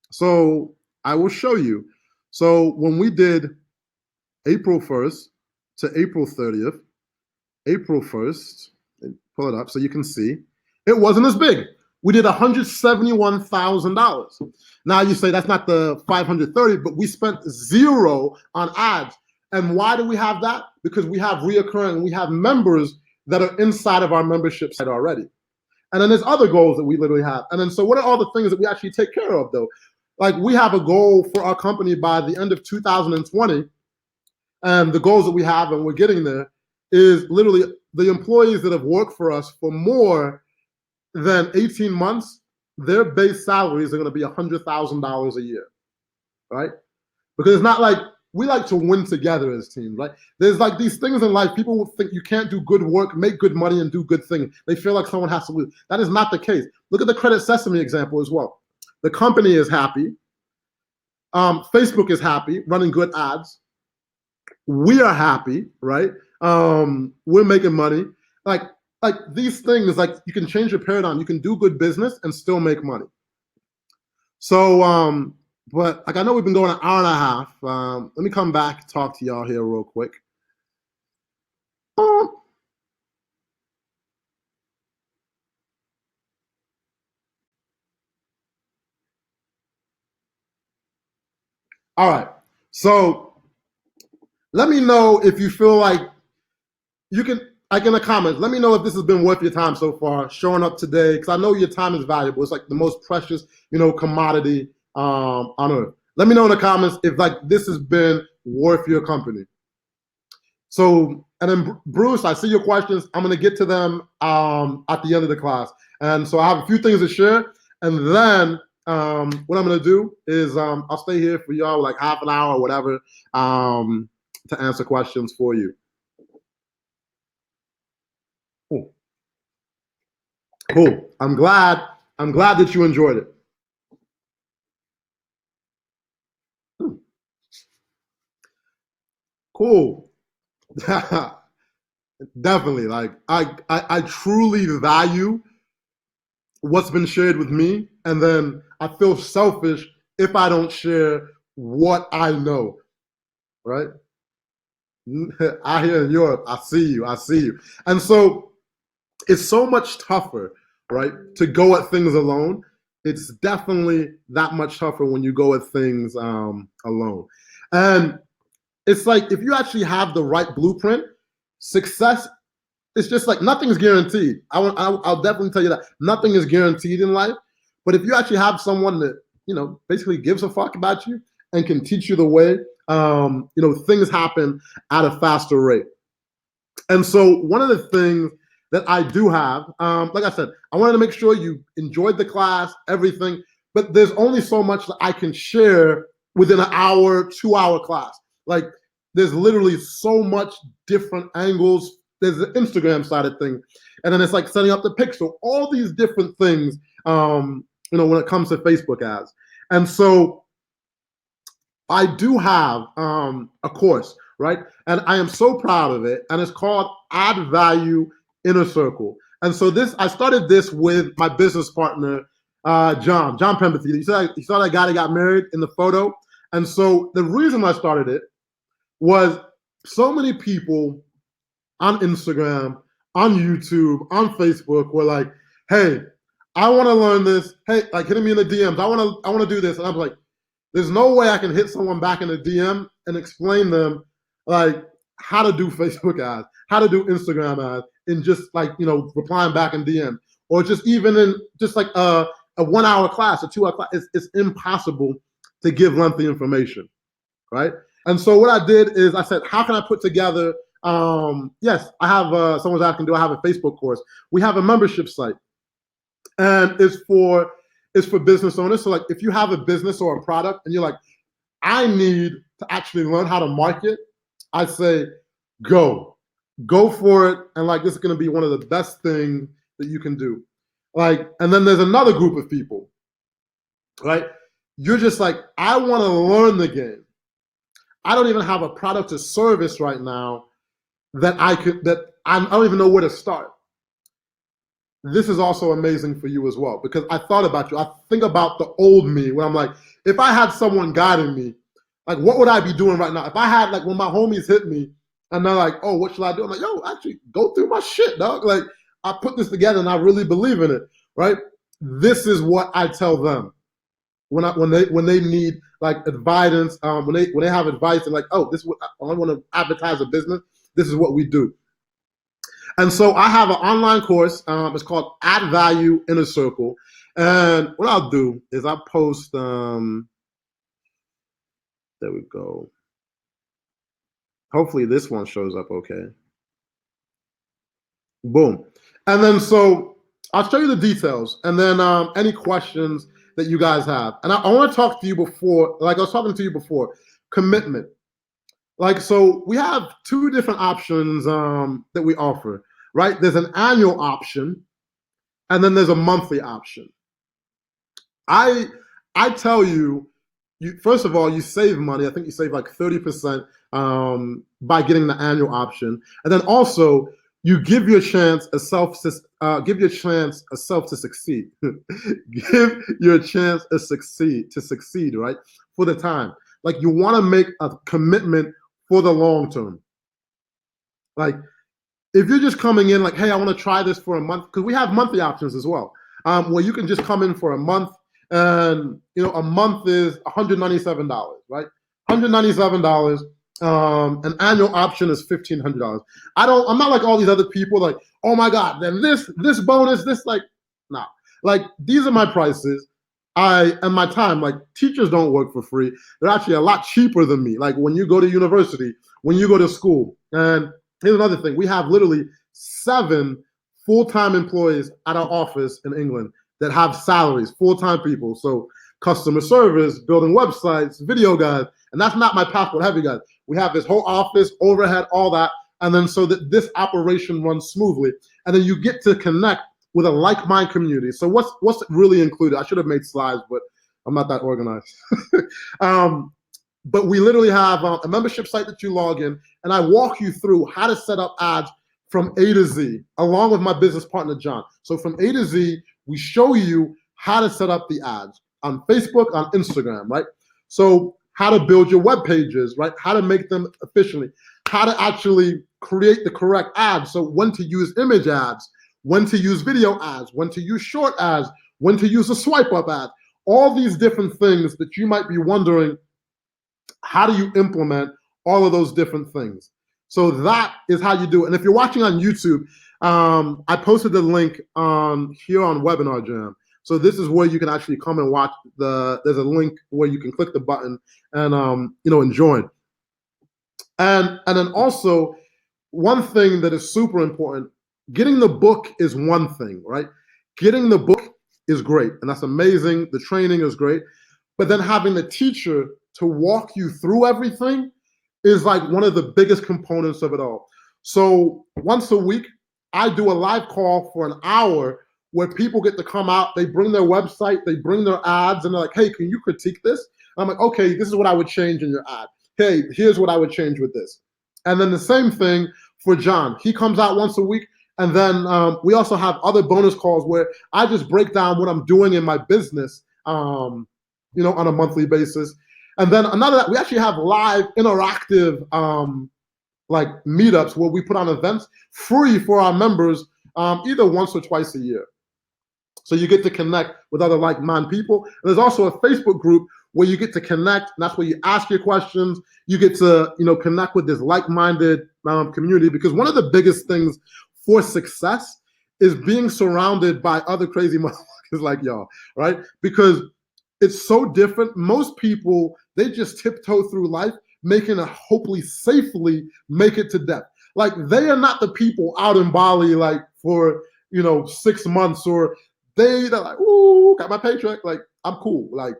So I will show you. So when we did April 1st to April 30th, April 1st, pull it up so you can see, it wasn't as big. We did $171,000. Now you say that's not the 530, but we spent zero on ads. And why do we have that? Because we have reoccurring, we have members that are inside of our membership site already. And then there's other goals that we literally have. And then so what are all the things that we actually take care of though? We have a goal for our company by the end of 2020. And the goals that we have, and we're getting there, is literally the employees that have worked for us for more than 18 months, their base salaries are going to be $100,000 a year, right? Because it's not we like to win together as teams, right? There's these things in life, people will think you can't do good work, make good money, and do good things. They feel like someone has to lose. That is not the case. Look at the Credit Sesame example as well. The company is happy. Facebook is happy, running good ads. We are happy, right? We're making money. These things, you can change your paradigm. You can do good business and still make money. So, but I know we've been going an hour and a half. Let me come back, talk to y'all here real quick. All right. So let me know if you feel like you can, in the comments, let me know if this has been worth your time so far, showing up today, because I know your time is valuable. It's the most precious, commodity on earth. Let me know in the comments if like this has been worth your company. So, and then Bruce, I see your questions. I'm gonna get to them at the end of the class. And so I have a few things to share, and then what I'm gonna do is I'll stay here for y'all like half an hour or whatever to answer questions for you. Cool. Cool. I'm glad that you enjoyed it. Cool. Definitely. Like I truly value what's been shared with me, and then I feel selfish if I don't share what I know. Right? I hear in Europe, I see you. And so it's so much tougher, right, to go at things alone. It's definitely that much tougher when you go at things alone. And it's like if you actually have the right blueprint, success, it's just like nothing's guaranteed. I'll definitely tell you that nothing is guaranteed in life. But if you actually have someone that, basically gives a fuck about you and can teach you the way, things happen at a faster rate. And so one of the things that I do have, like I said, I wanted to make sure you enjoyed the class, everything, but there's only so much that I can share within an hour, 2-hour class. Like there's literally so much different angles. There's the Instagram side of things, and then it's like setting up the pixel, all these different things, when it comes to Facebook ads. And so I do have a course, right? And I am so proud of it. And it's called Add Value Inner Circle. And so I started this with my business partner, John Pempathy. You saw that guy that got married in the photo. And so the reason I started it was so many people on Instagram, on YouTube, on Facebook were like, hey, I want to learn this. Hey, like hitting me in the DMs. I want to do this. And I'm like, there's no way I can hit someone back in the DM and explain them like how to do Facebook ads, how to do Instagram ads, in just like, replying back in DM, or just even in just like a 1-hour class, a 2-hour class. It's impossible to give lengthy information, right? And so what I did is I said, how can I put together, yes, I have, someone's asking, do I have a Facebook course? We have a membership site, and it's for business owners. So like if you have a business or a product and you're like, I need to actually learn how to market, I say, go for it. And like, this is going to be one of the best things that you can do. Like, and then there's another group of people, right? You're just like, I want to learn the game. I don't even have a product or service right now that I don't even know where to start. This is also amazing for you as well, because I thought about you. I think about the old me when I'm like, if I had someone guiding me, like what would I be doing right now? If I had, like, when my homies hit me and they're like, oh, what should I do? I'm like, yo, actually go through my shit, dog. Like I put this together and I really believe in it, right? This is what I tell them when they need like advice, when they have advice and like, oh, this is what I want to advertise a business. This is what we do. And so I have an online course. It's called Add Value Inner Circle. And what I'll do is I'll post, there we go. Hopefully this one shows up okay. Boom. And then so I'll show you the details, and then any questions that you guys have. And I want to talk to you before, like I was talking to you before, commitment. Like, so we have 2 different options that we offer, right? There's an annual option, and then there's a monthly option. I tell you, first of all, you save money. I think you save like 30% by getting the annual option, and then also you give your chance a self to succeed. Give your chance to succeed, right? For the time. Like you want to make a commitment for the long term. Like if you're just coming in like, hey, I want to try this for a month, because we have monthly options as well, where you can just come in for a month, and a month is $197, right? $197. An annual option is $1,500. I'm not like all these other people like, oh my God, then this bonus, this, like, nah. Like these are my prices. and my time, like teachers don't work for free. They're actually a lot cheaper than me. Like when you go to university, when you go to school. And here's another thing. We have literally 7 full-time employees at our office in England that have salaries, full-time people. So customer service, building websites, video guys, and that's not my passport heavy guys. We have this whole office, overhead, all that, and then so that this operation runs smoothly. And then you get to connect with a like-minded community. So what's really included? I should have made slides, but I'm not that organized. But we literally have a membership site that you log in, and I walk you through how to set up ads from A to Z, along with my business partner, John. So from A to Z, we show you how to set up the ads on Facebook, on Instagram, right? So how to build your web pages, right? How to make them efficiently, how to actually create the correct ads. So when to use image ads, when to use video ads, when to use short ads, when to use a swipe up ad, all these different things that you might be wondering, how do you implement all of those different things? So that is how you do it. And if you're watching on YouTube, I posted the link here on Webinar Jam. So this is where you can actually come and watch there's a link where you can click the button and and join. And then also one thing that is super important, getting the book is one thing, right? Getting the book is great, and that's amazing. The training is great. But then having the teacher to walk you through everything is like one of the biggest components of it all. So once a week, I do a live call for an hour where people get to come out, they bring their website, they bring their ads, and they're like, hey, can you critique this? And I'm like, okay, this is what I would change in your ad. Hey, here's what I would change with this. And then the same thing for John. He comes out once a week, and then we also have other bonus calls where I just break down what I'm doing in my business, on a monthly basis. And then we actually have live interactive like meetups where we put on events free for our members either once or twice a year. So you get to connect with other like-minded people. And there's also a Facebook group where you get to connect, and that's where you ask your questions. You get to connect with this like-minded community, because one of the biggest things for success is being surrounded by other crazy motherfuckers like y'all, right? Because it's so different. Most people, they just tiptoe through life, making it hopefully safely make it to death. Like they are not the people out in Bali like for 6 months, or they're like, ooh, got my paycheck. Like I'm cool. Like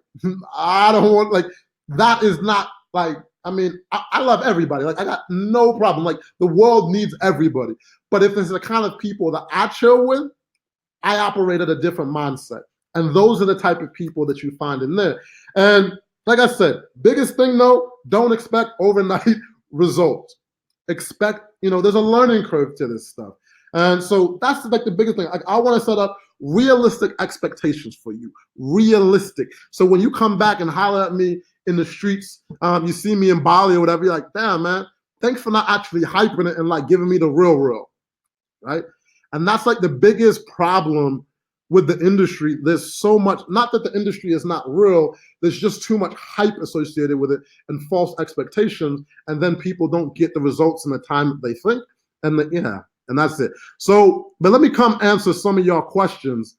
I don't want, like that is not like, I love everybody. Like I got no problem. Like the world needs everybody. But if it's the kind of people that I chill with, I operate at a different mindset. And those are the type of people that you find in there. And like I said, biggest thing though, don't expect overnight results. Expect, there's a learning curve to this stuff. And so that's like the biggest thing. Like I want to set up realistic expectations for you. Realistic. So when you come back and holler at me in the streets, you see me in Bali or whatever, you're like, damn, man, thanks for not actually hyping it and like giving me the real, right? And that's like the biggest problem with the industry. There's so much, not that the industry is not real, there's just too much hype associated with it and false expectations, and then people don't get the results in the time that they think, and that's it. So, but let me come answer some of y'all questions.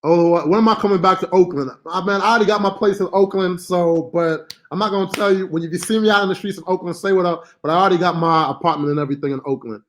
When am I coming back to Oakland? Man, I already got my place in Oakland, but I'm not gonna tell you. When you see me out in the streets of Oakland, say what up. But I already got my apartment and everything in Oakland.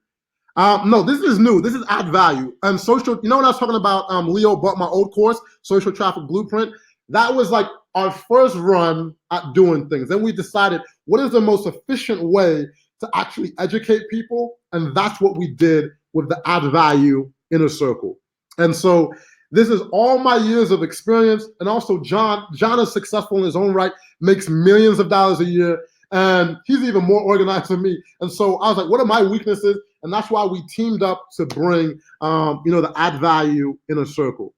No, this is new. This is add value. And social, what I was talking about? Leo bought my old course, Social Traffic Blueprint. That was like our first run at doing things. Then we decided what is the most efficient way to actually educate people, and that's what we did with the add value inner circle. And so this is all my years of experience. And also John is successful in his own right, makes millions of dollars a year, and he's even more organized than me. And so I was like, what are my weaknesses? And that's why we teamed up to bring, the add value inner circle.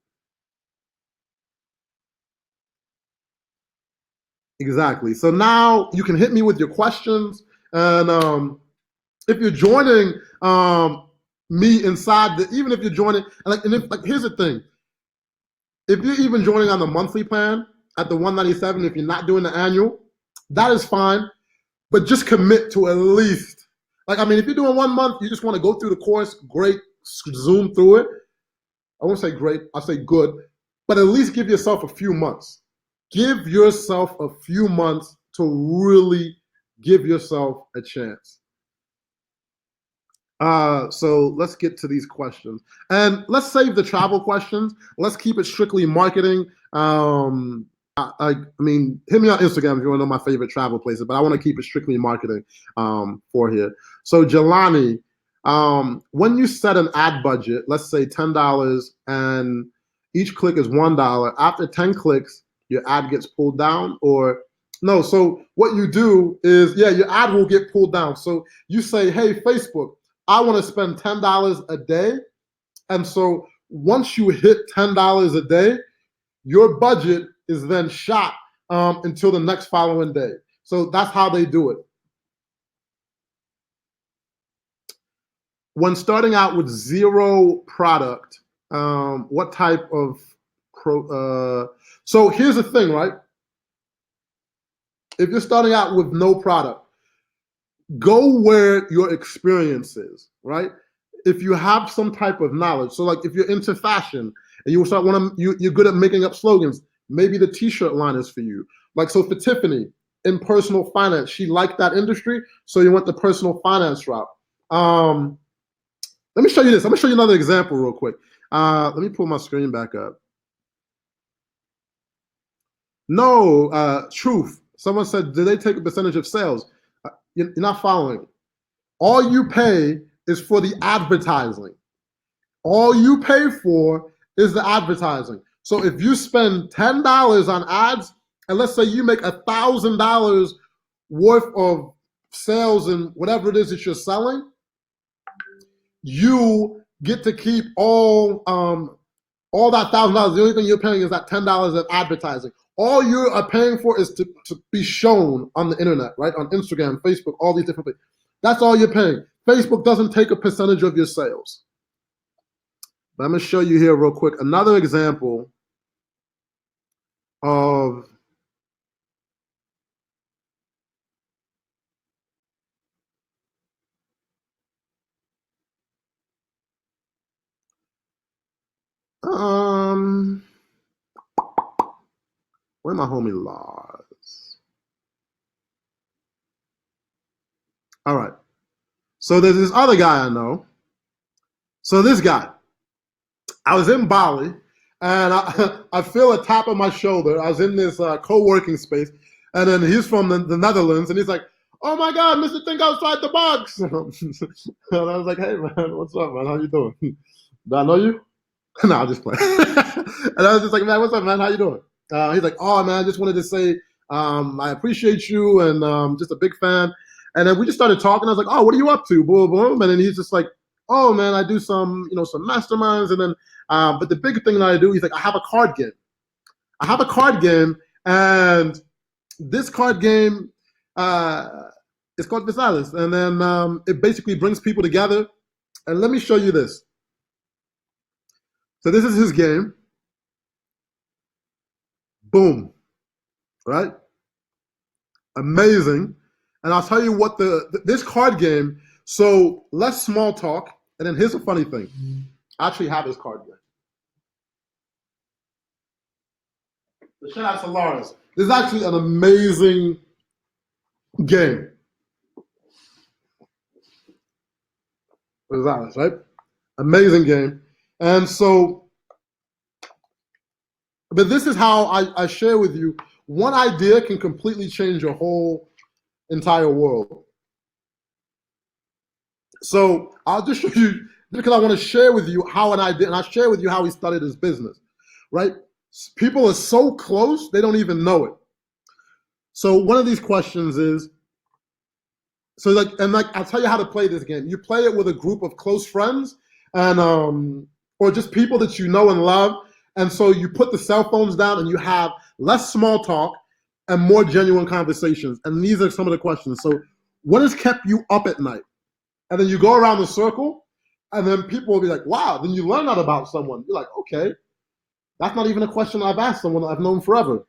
Exactly. So now you can hit me with your questions. And if you're joining me inside, even if you're joining, here's the thing. If you're even joining on the monthly plan at the 197, if you're not doing the annual, that is fine. But just commit to at least Like, I mean, if you're doing 1 month, you just want to go through the course, great, zoom through it. I won't say great, I'll say good, but at least give yourself a few months. Give yourself a few months to really give yourself a chance. So let's get to these questions. And let's save the travel questions. Let's keep it strictly marketing. I mean, hit me on Instagram if you want to know my favorite travel places, but I want to keep it strictly marketing for here. So Jelani, when you set an ad budget, let's say $10 and each click is $1, after 10 clicks, your ad gets pulled down or no, so what you do is, yeah, your ad will get pulled down. So you say, hey, Facebook, I want to spend $10 a day. And so once you hit $10 a day, your budget is then shot until the next following day. So that's how they do it. When starting out with zero product, what type of so here's the thing, right? If you're starting out with no product, go where your experience is, right? If you have some type of knowledge, so like if you're into fashion and you start you're good at making up slogans, maybe the t-shirt line is for you. Like, so for Tiffany in personal finance, she liked that industry, so you went the personal finance route. Let me show you this. I'm gonna show you another example real quick. Let me pull my screen back up. No, truth. Someone said, do they take a percentage of sales? You're not following. All you pay is for the advertising. All you pay for is the advertising. So if you spend $10 on ads, and let's say you make $1,000 worth of sales and whatever it is that you're selling, you get to keep all that $1,000. The only thing you're paying is that $10 of advertising. All you are paying for is to be shown on the internet, right? On Instagram, Facebook, all these different things. That's all you're paying. Facebook doesn't take a percentage of your sales. But I'm going to show you here real quick another example of where my homie Lars. All right. So there's this other guy I know. So this guy, I was in Bali, and I feel a tap on my shoulder. I was in this co-working space, and then he's from the Netherlands, and he's like, oh my God, Mr. Think Outside the Box. And I was like, hey, man, what's up, man? How you doing? Do I know you? No, I'll just play. And I was just like, man, what's up, man? How you doing? He's like, oh, man, I just wanted to say I appreciate you, and just a big fan. And then we just started talking. I was like, oh, what are you up to? Boom, boom. And then he's just like, oh, man, I do some masterminds. And then, but the big thing that I do, he's like, I have a card game. I have a card game, and this card game is called Visalis. And then it basically brings people together. And let me show you this. So this is his game. Boom. Right? Amazing. And I'll tell you what this card game, so less small talk, and then here's a funny thing. I actually have this card game. So shout out to Lawrence. This is actually an amazing game. Right? Amazing game. And so, but this is how I share with you. One idea can completely change your whole entire world. So I'll just show you, because I want to share with you how an idea, and I'll share with you how he started his business, right? People are so close, they don't even know it. So one of these questions is, so like I'll tell you how to play this game. You play it with a group of close friends, and or just people that you know and love. And so you put the cell phones down and you have less small talk and more genuine conversations. And these are some of the questions. So what has kept you up at night? And then you go around the circle, and then people will be like, wow, then you learn that about someone. You're like, okay, that's not even a question I've asked someone I've known forever.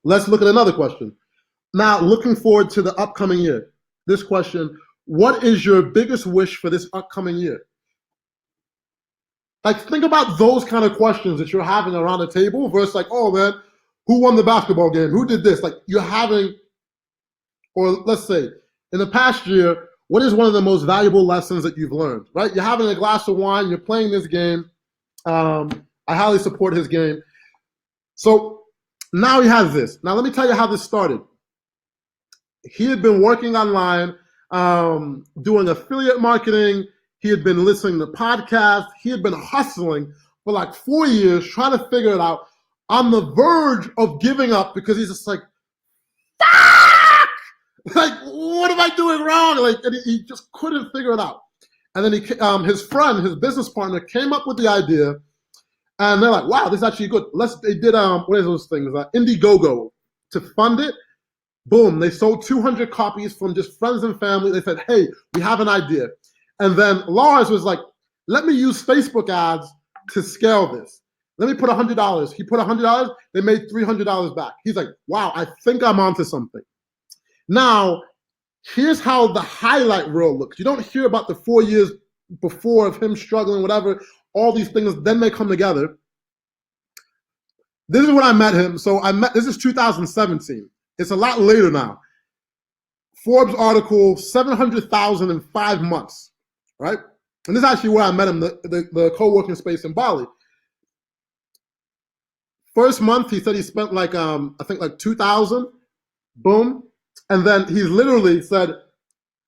Let's look at another question. Now, looking forward to the upcoming year. This question, what is your biggest wish for this upcoming year? Like, think about those kind of questions that you're having around the table versus like, oh man, who won the basketball game? Who did this? Like, you're having, or let's say, in the past year, what is one of the most valuable lessons that you've learned, right? You're having a glass of wine, you're playing this game. I highly support his game. So now he has this. Now let me tell you how this started. He had been working online, doing affiliate marketing. He had been listening to podcasts. He had been hustling for like 4 years, trying to figure it out, on the verge of giving up because he's just like, fuck! Like, what am I doing wrong? Like, and he just couldn't figure it out. And then his friend, his business partner, came up with the idea, and they're like, wow, this is actually good. They did, what is those things? Indiegogo to fund it. Boom, they sold 200 copies from just friends and family. They said, hey, we have an idea. And then Lars was like, let me use Facebook ads to scale this. Let me put $100. He put $100. They made $300 back. He's like, wow, I think I'm onto something. Now, here's how the highlight reel looks. You don't hear about the 4 years before of him struggling, whatever, all these things, then they come together. This is when I met him. So this is 2017. It's a lot later now. Forbes article, 700,000 in 5 months, right? And this is actually where I met him, the co-working space in Bali. First month, he said he spent like, I think like 2,000, boom. And then he's literally said,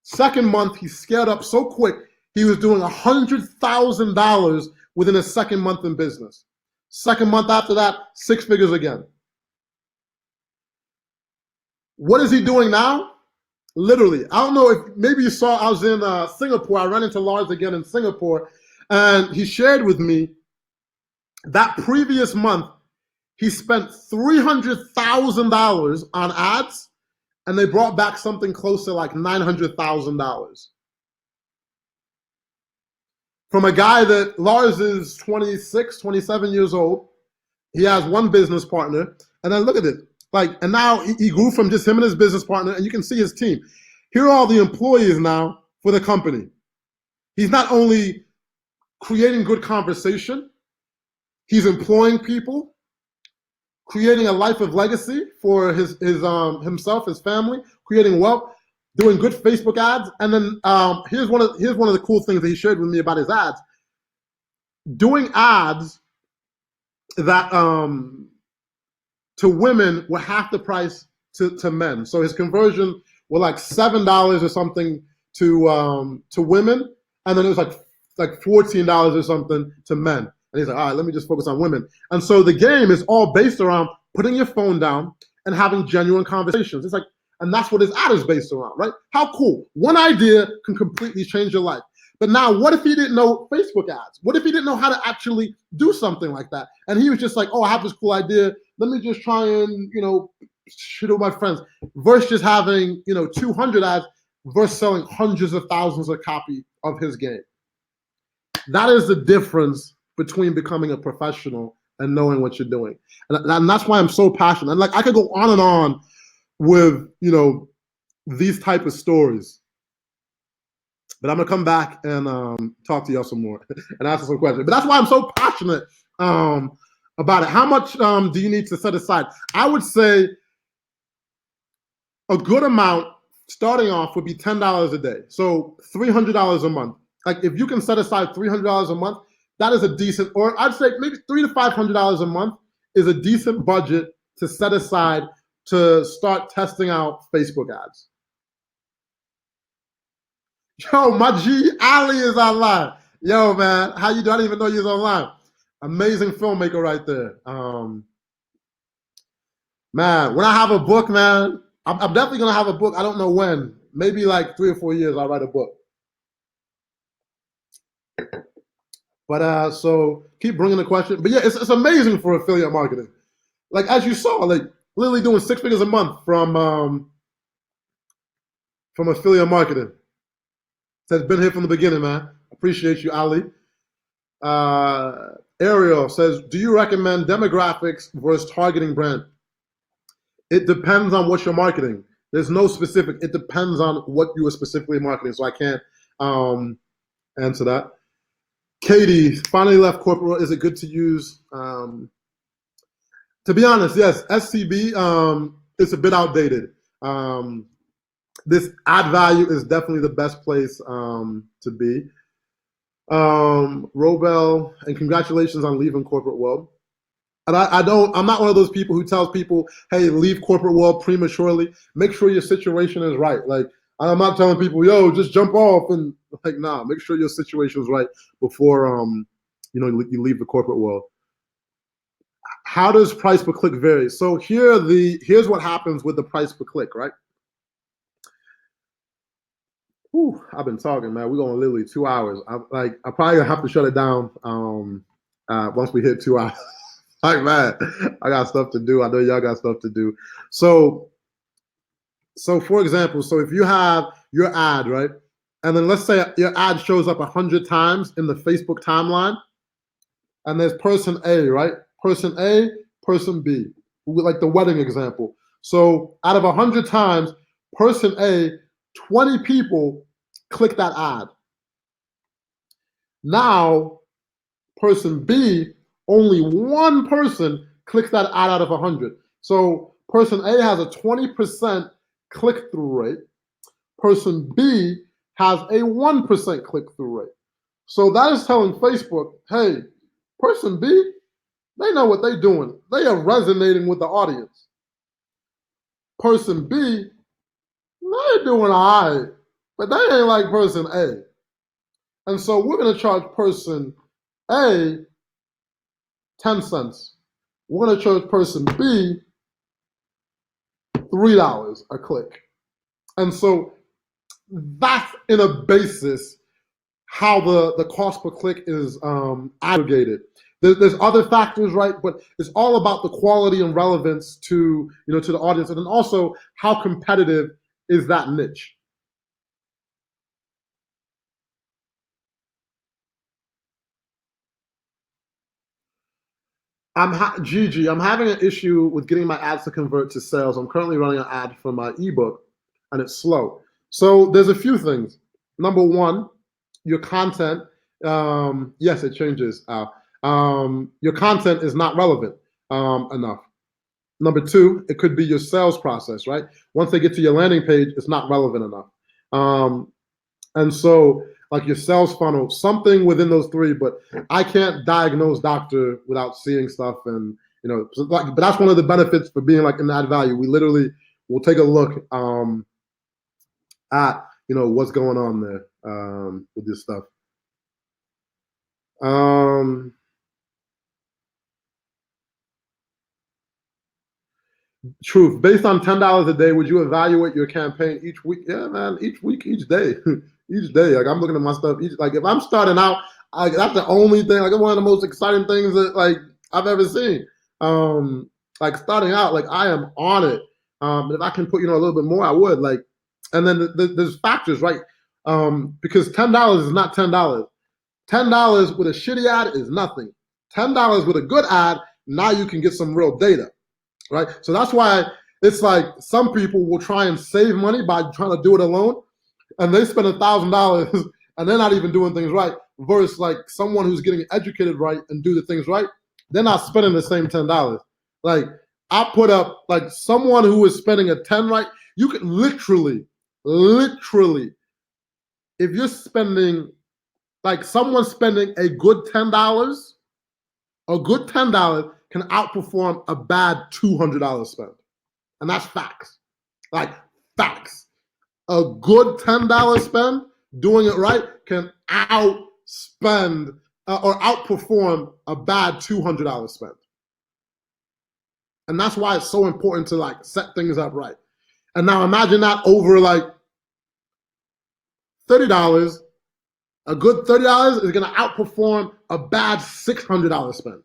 second month, he scaled up so quick, he was doing $100,000 within a second month in business. Second month after that, 6 figures again. What is he doing now? Literally, I don't know if maybe you saw, I was in Singapore. I ran into Lars again in Singapore, and he shared with me that previous month, he spent $300,000 on ads, and they brought back something close to like $900,000. From a guy that Lars is 26, 27 years old. He has one business partner, and then look at it. Like, and now he grew from just him and his business partner, and you can see his team. Here are all the employees now for the company. He's not only creating good conversation, he's employing people, creating a life of legacy for himself, his family, creating wealth, doing good Facebook ads. And then here's one of the cool things that he shared with me about his ads. Doing ads that to women were half the price to men. So his conversion were like $7 or something to women, and then it was like $14 or something to men. And he's like, all right, let me just focus on women. And so the game is all based around putting your phone down and having genuine conversations. It's like, and that's what his ad is based around, right? How cool. One idea can completely change your life. But now, what if he didn't know Facebook ads? What if he didn't know how to actually do something like that? And he was just like, oh, I have this cool idea. Let me just try and, shit with my friends. Versus just having, 200 ads versus selling hundreds of thousands of copies of his game. That is the difference between becoming a professional and knowing what you're doing. And that's why I'm so passionate. And like, I could go on and on with, these type of stories. But I'm gonna come back and talk to y'all some more and answer some questions. But that's why I'm so passionate about it. How much do you need to set aside? I would say a good amount starting off would be $10 a day. So $300 a month. Like if you can set aside $300 a month, that is a decent, or I'd say maybe $300 to $500 a month is a decent budget to set aside to start testing out Facebook ads. Yo, my G Ali is online. Yo, man, how you doing? I didn't even know you was online. Amazing filmmaker right there. Man, when I have a book, man, I'm definitely gonna have a book. I don't know when. Maybe like 3 or 4 years I'll write a book. But so keep bringing the question. But yeah, it's amazing for affiliate marketing. Like as you saw, like literally doing 6 figures a month from affiliate marketing. Says been here from the beginning, man. Appreciate you, Ali. Ariel says, do you recommend demographics versus targeting brand? It depends on what you're marketing. There's no specific. It depends on what you are specifically marketing. So I can't answer that. Katie finally left corporate. Is it good to use? To be honest, yes. SCB is a bit outdated. This ad value is definitely the best place to be. Robel, and congratulations on leaving corporate world. And I'm not one of those people who tells people, hey, leave corporate world prematurely. Make sure your situation is right. Like, I'm not telling people, yo, just jump off, and like, nah, make sure your situation is right before, you leave the corporate world. How does price per click vary? So here's what happens with the price per click, right? Whew, I've been talking, man. We're going literally 2 hours. I'm probably gonna have to shut it down once we hit 2 hours. Like, man, I got stuff to do. I know y'all got stuff to do. So for example, so if you have your ad, right, and then let's say your ad shows up 100 times in the Facebook timeline, and there's person A, right? Person A, person B, like the wedding example. So out of 100 times, person A, 20 people click that ad. Now, person B, only one person clicks that ad out of 100. So person A has a 20% click-through rate. Person B has a 1% click-through rate. So that is telling Facebook, hey, person B, they know what they're doing. They are resonating with the audience. Person B, they're doing all right, but they ain't like person A. And so we're going to charge person A 10 cents. We're going to charge person B $3 a click. And so that's in a basis how the cost per click is aggregated. There's other factors, right? But it's all about the quality and relevance to the audience, and then also how competitive is that niche. Gigi, I'm having an issue with getting my ads to convert to sales. I'm currently running an ad for my ebook, and it's slow. So there's a few things. Number one, your content. Yes, it changes. Your content is not relevant enough. Number two, it could be your sales process, right? Once they get to your landing page, it's not relevant enough. And so, like your sales funnel, something within those three, but I can't diagnose doctor without seeing stuff. And, but that's one of the benefits for being like in ad value. We literally will take a look at, what's going on there with this stuff. Truth. Based on $10 a day, would you evaluate your campaign each week? Yeah, man. Each week, each day, each day. Like I'm looking at my stuff. Like if I'm starting out, that's the only thing. Like it's one of the most exciting things that like I've ever seen. Like starting out, like I am on it. If I can put a little bit more, I would. Like, and then there's factors, right? Because $10 is not $10. $10 with a shitty ad is nothing. $10 with a good ad, now you can get some real data. Right? So that's why it's like some people will try and save money by trying to do it alone, and they spend $1,000 and they're not even doing things right. Versus like someone who's getting educated right and do the things right, they're not spending the same $10. Like I put up like someone who is spending a 10 right, you can literally, if you're spending like someone spending a good $10, can outperform a bad $200 spend. And that's facts. Like facts. A good $10 spend, doing it right, can outspend or outperform a bad $200 spend. And that's why it's so important to like set things up right. And now imagine that over like $30. A good $30 is going to outperform a bad $600 spend.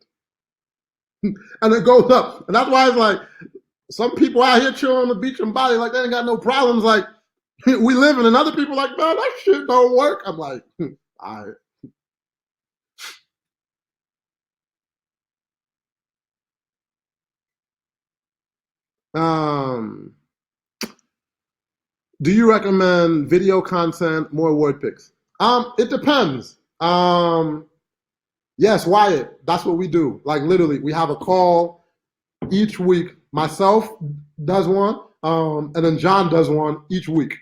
And it goes up. And that's why it's like some people out here chilling on the beach in Bali, like they ain't got no problems. Like we living, and other people like, man, that shit don't work. I'm like, all right. Um, Do you recommend video content, more word pics? It depends. Yes, Wyatt, that's what we do. Like literally, we have a call each week. Myself does one, and then John does one each week.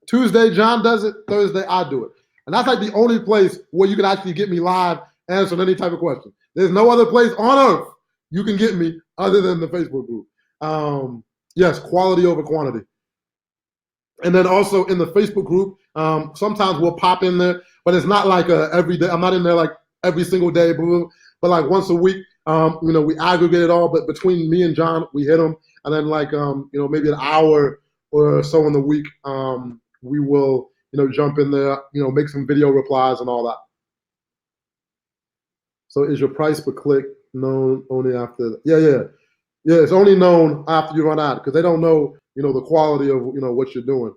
Tuesday, John does it. Thursday, I do it. And that's like the only place where you can actually get me live answering any type of question. There's no other place on earth you can get me other than the Facebook group. Yes, quality over quantity. And then also in the Facebook group, sometimes we'll pop in there, but it's not like every day. I'm not in there like every single day, but like once a week, we aggregate it all. But between me and John, we hit them, and then like maybe an hour or so in the week, we will jump in there, make some video replies and all that. So is your price per click known only after? Yeah. It's only known after you run out because they don't know the quality of what you're doing.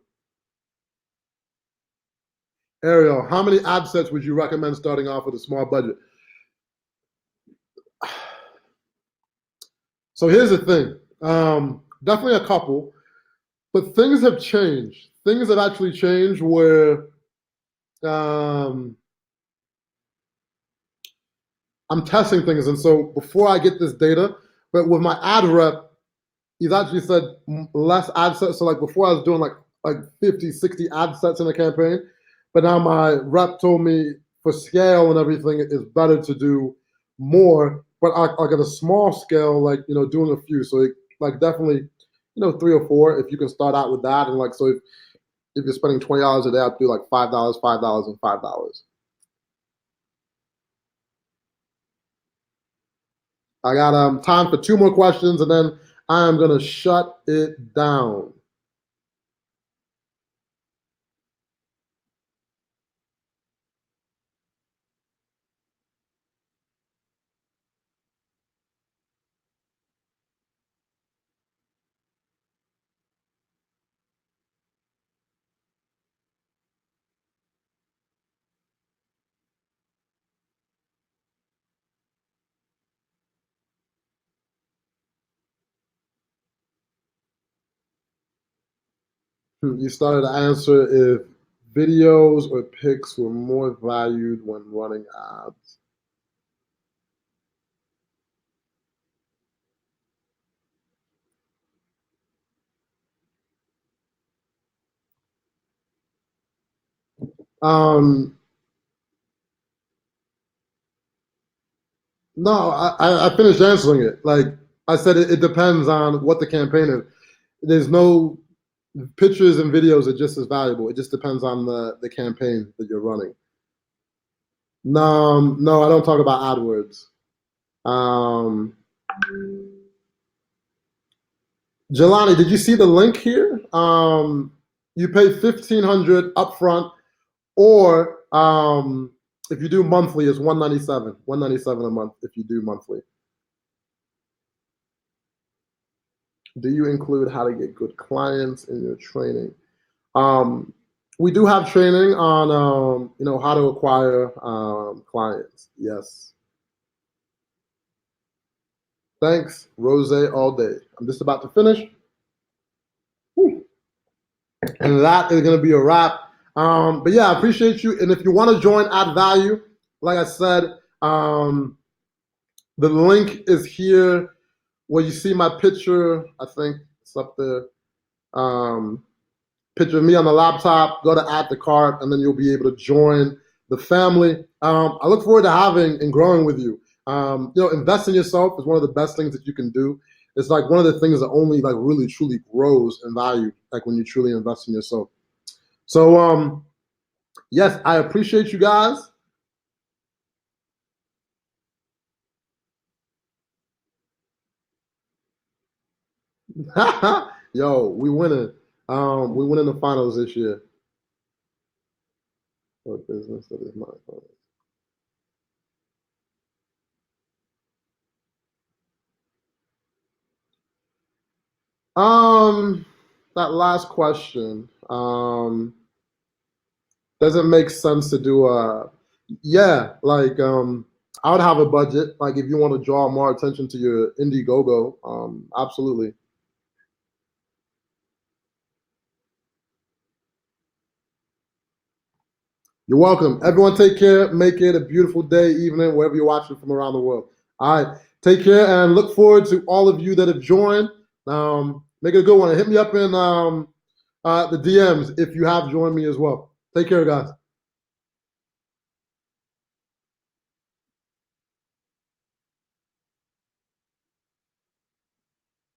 Ariel, how many ad sets would you recommend starting off with a small budget? So here's the thing. Definitely a couple, but things have changed. Things have actually changed where I'm testing things. And so before I get this data, but with my ad rep, he's actually said less ad sets. So like before I was doing like 50, 60 ad sets in a campaign, but now my rep told me for scale and everything, it's better to do more, but like at a small scale, like, doing a few. So like definitely, 3 or 4, if you can start out with that. And like, so if you're spending $20 a day, I'd do like $5, $5, and $5. I got time for 2 more questions, and then I am gonna shut it down. You started to answer if videos or pics were more valued when running ads. Um, no, I finished answering it. Like I said, it depends on what the campaign is. There's no pictures and videos are just as valuable. It just depends on the campaign that you're running. No, I don't talk about AdWords. Um, Jelani, did you see the link here? You pay $1,500 upfront, or if you do monthly, it's $197 a month if you do monthly. Do you include how to get good clients in your training? We do have training on how to acquire clients. Yes. Thanks, Rose all day. I'm just about to finish. Whew. And that is going to be a wrap. But yeah, I appreciate you. And if you want to join Add Value, like I said, the link is here where you see my picture. I think it's up there. Picture of me on the laptop. Go to Add to Cart, and then you'll be able to join the family. I look forward to having and growing with you. Invest in yourself is one of the best things that you can do. It's like one of the things that only like really truly grows in value, like when you truly invest in yourself. So yes, I appreciate you guys. Yo, we winning. We winning the finals this year. What business that is my finals? That last question. Does it make sense to do yeah, like I would have a budget. Like if you want to draw more attention to your Indiegogo, absolutely. You're welcome. Everyone take care. Make it a beautiful day, evening, wherever you're watching from around the world. All right. Take care and look forward to all of you that have joined. Make it a good one. Hit me up in the DMs if you have joined me as well. Take care, guys.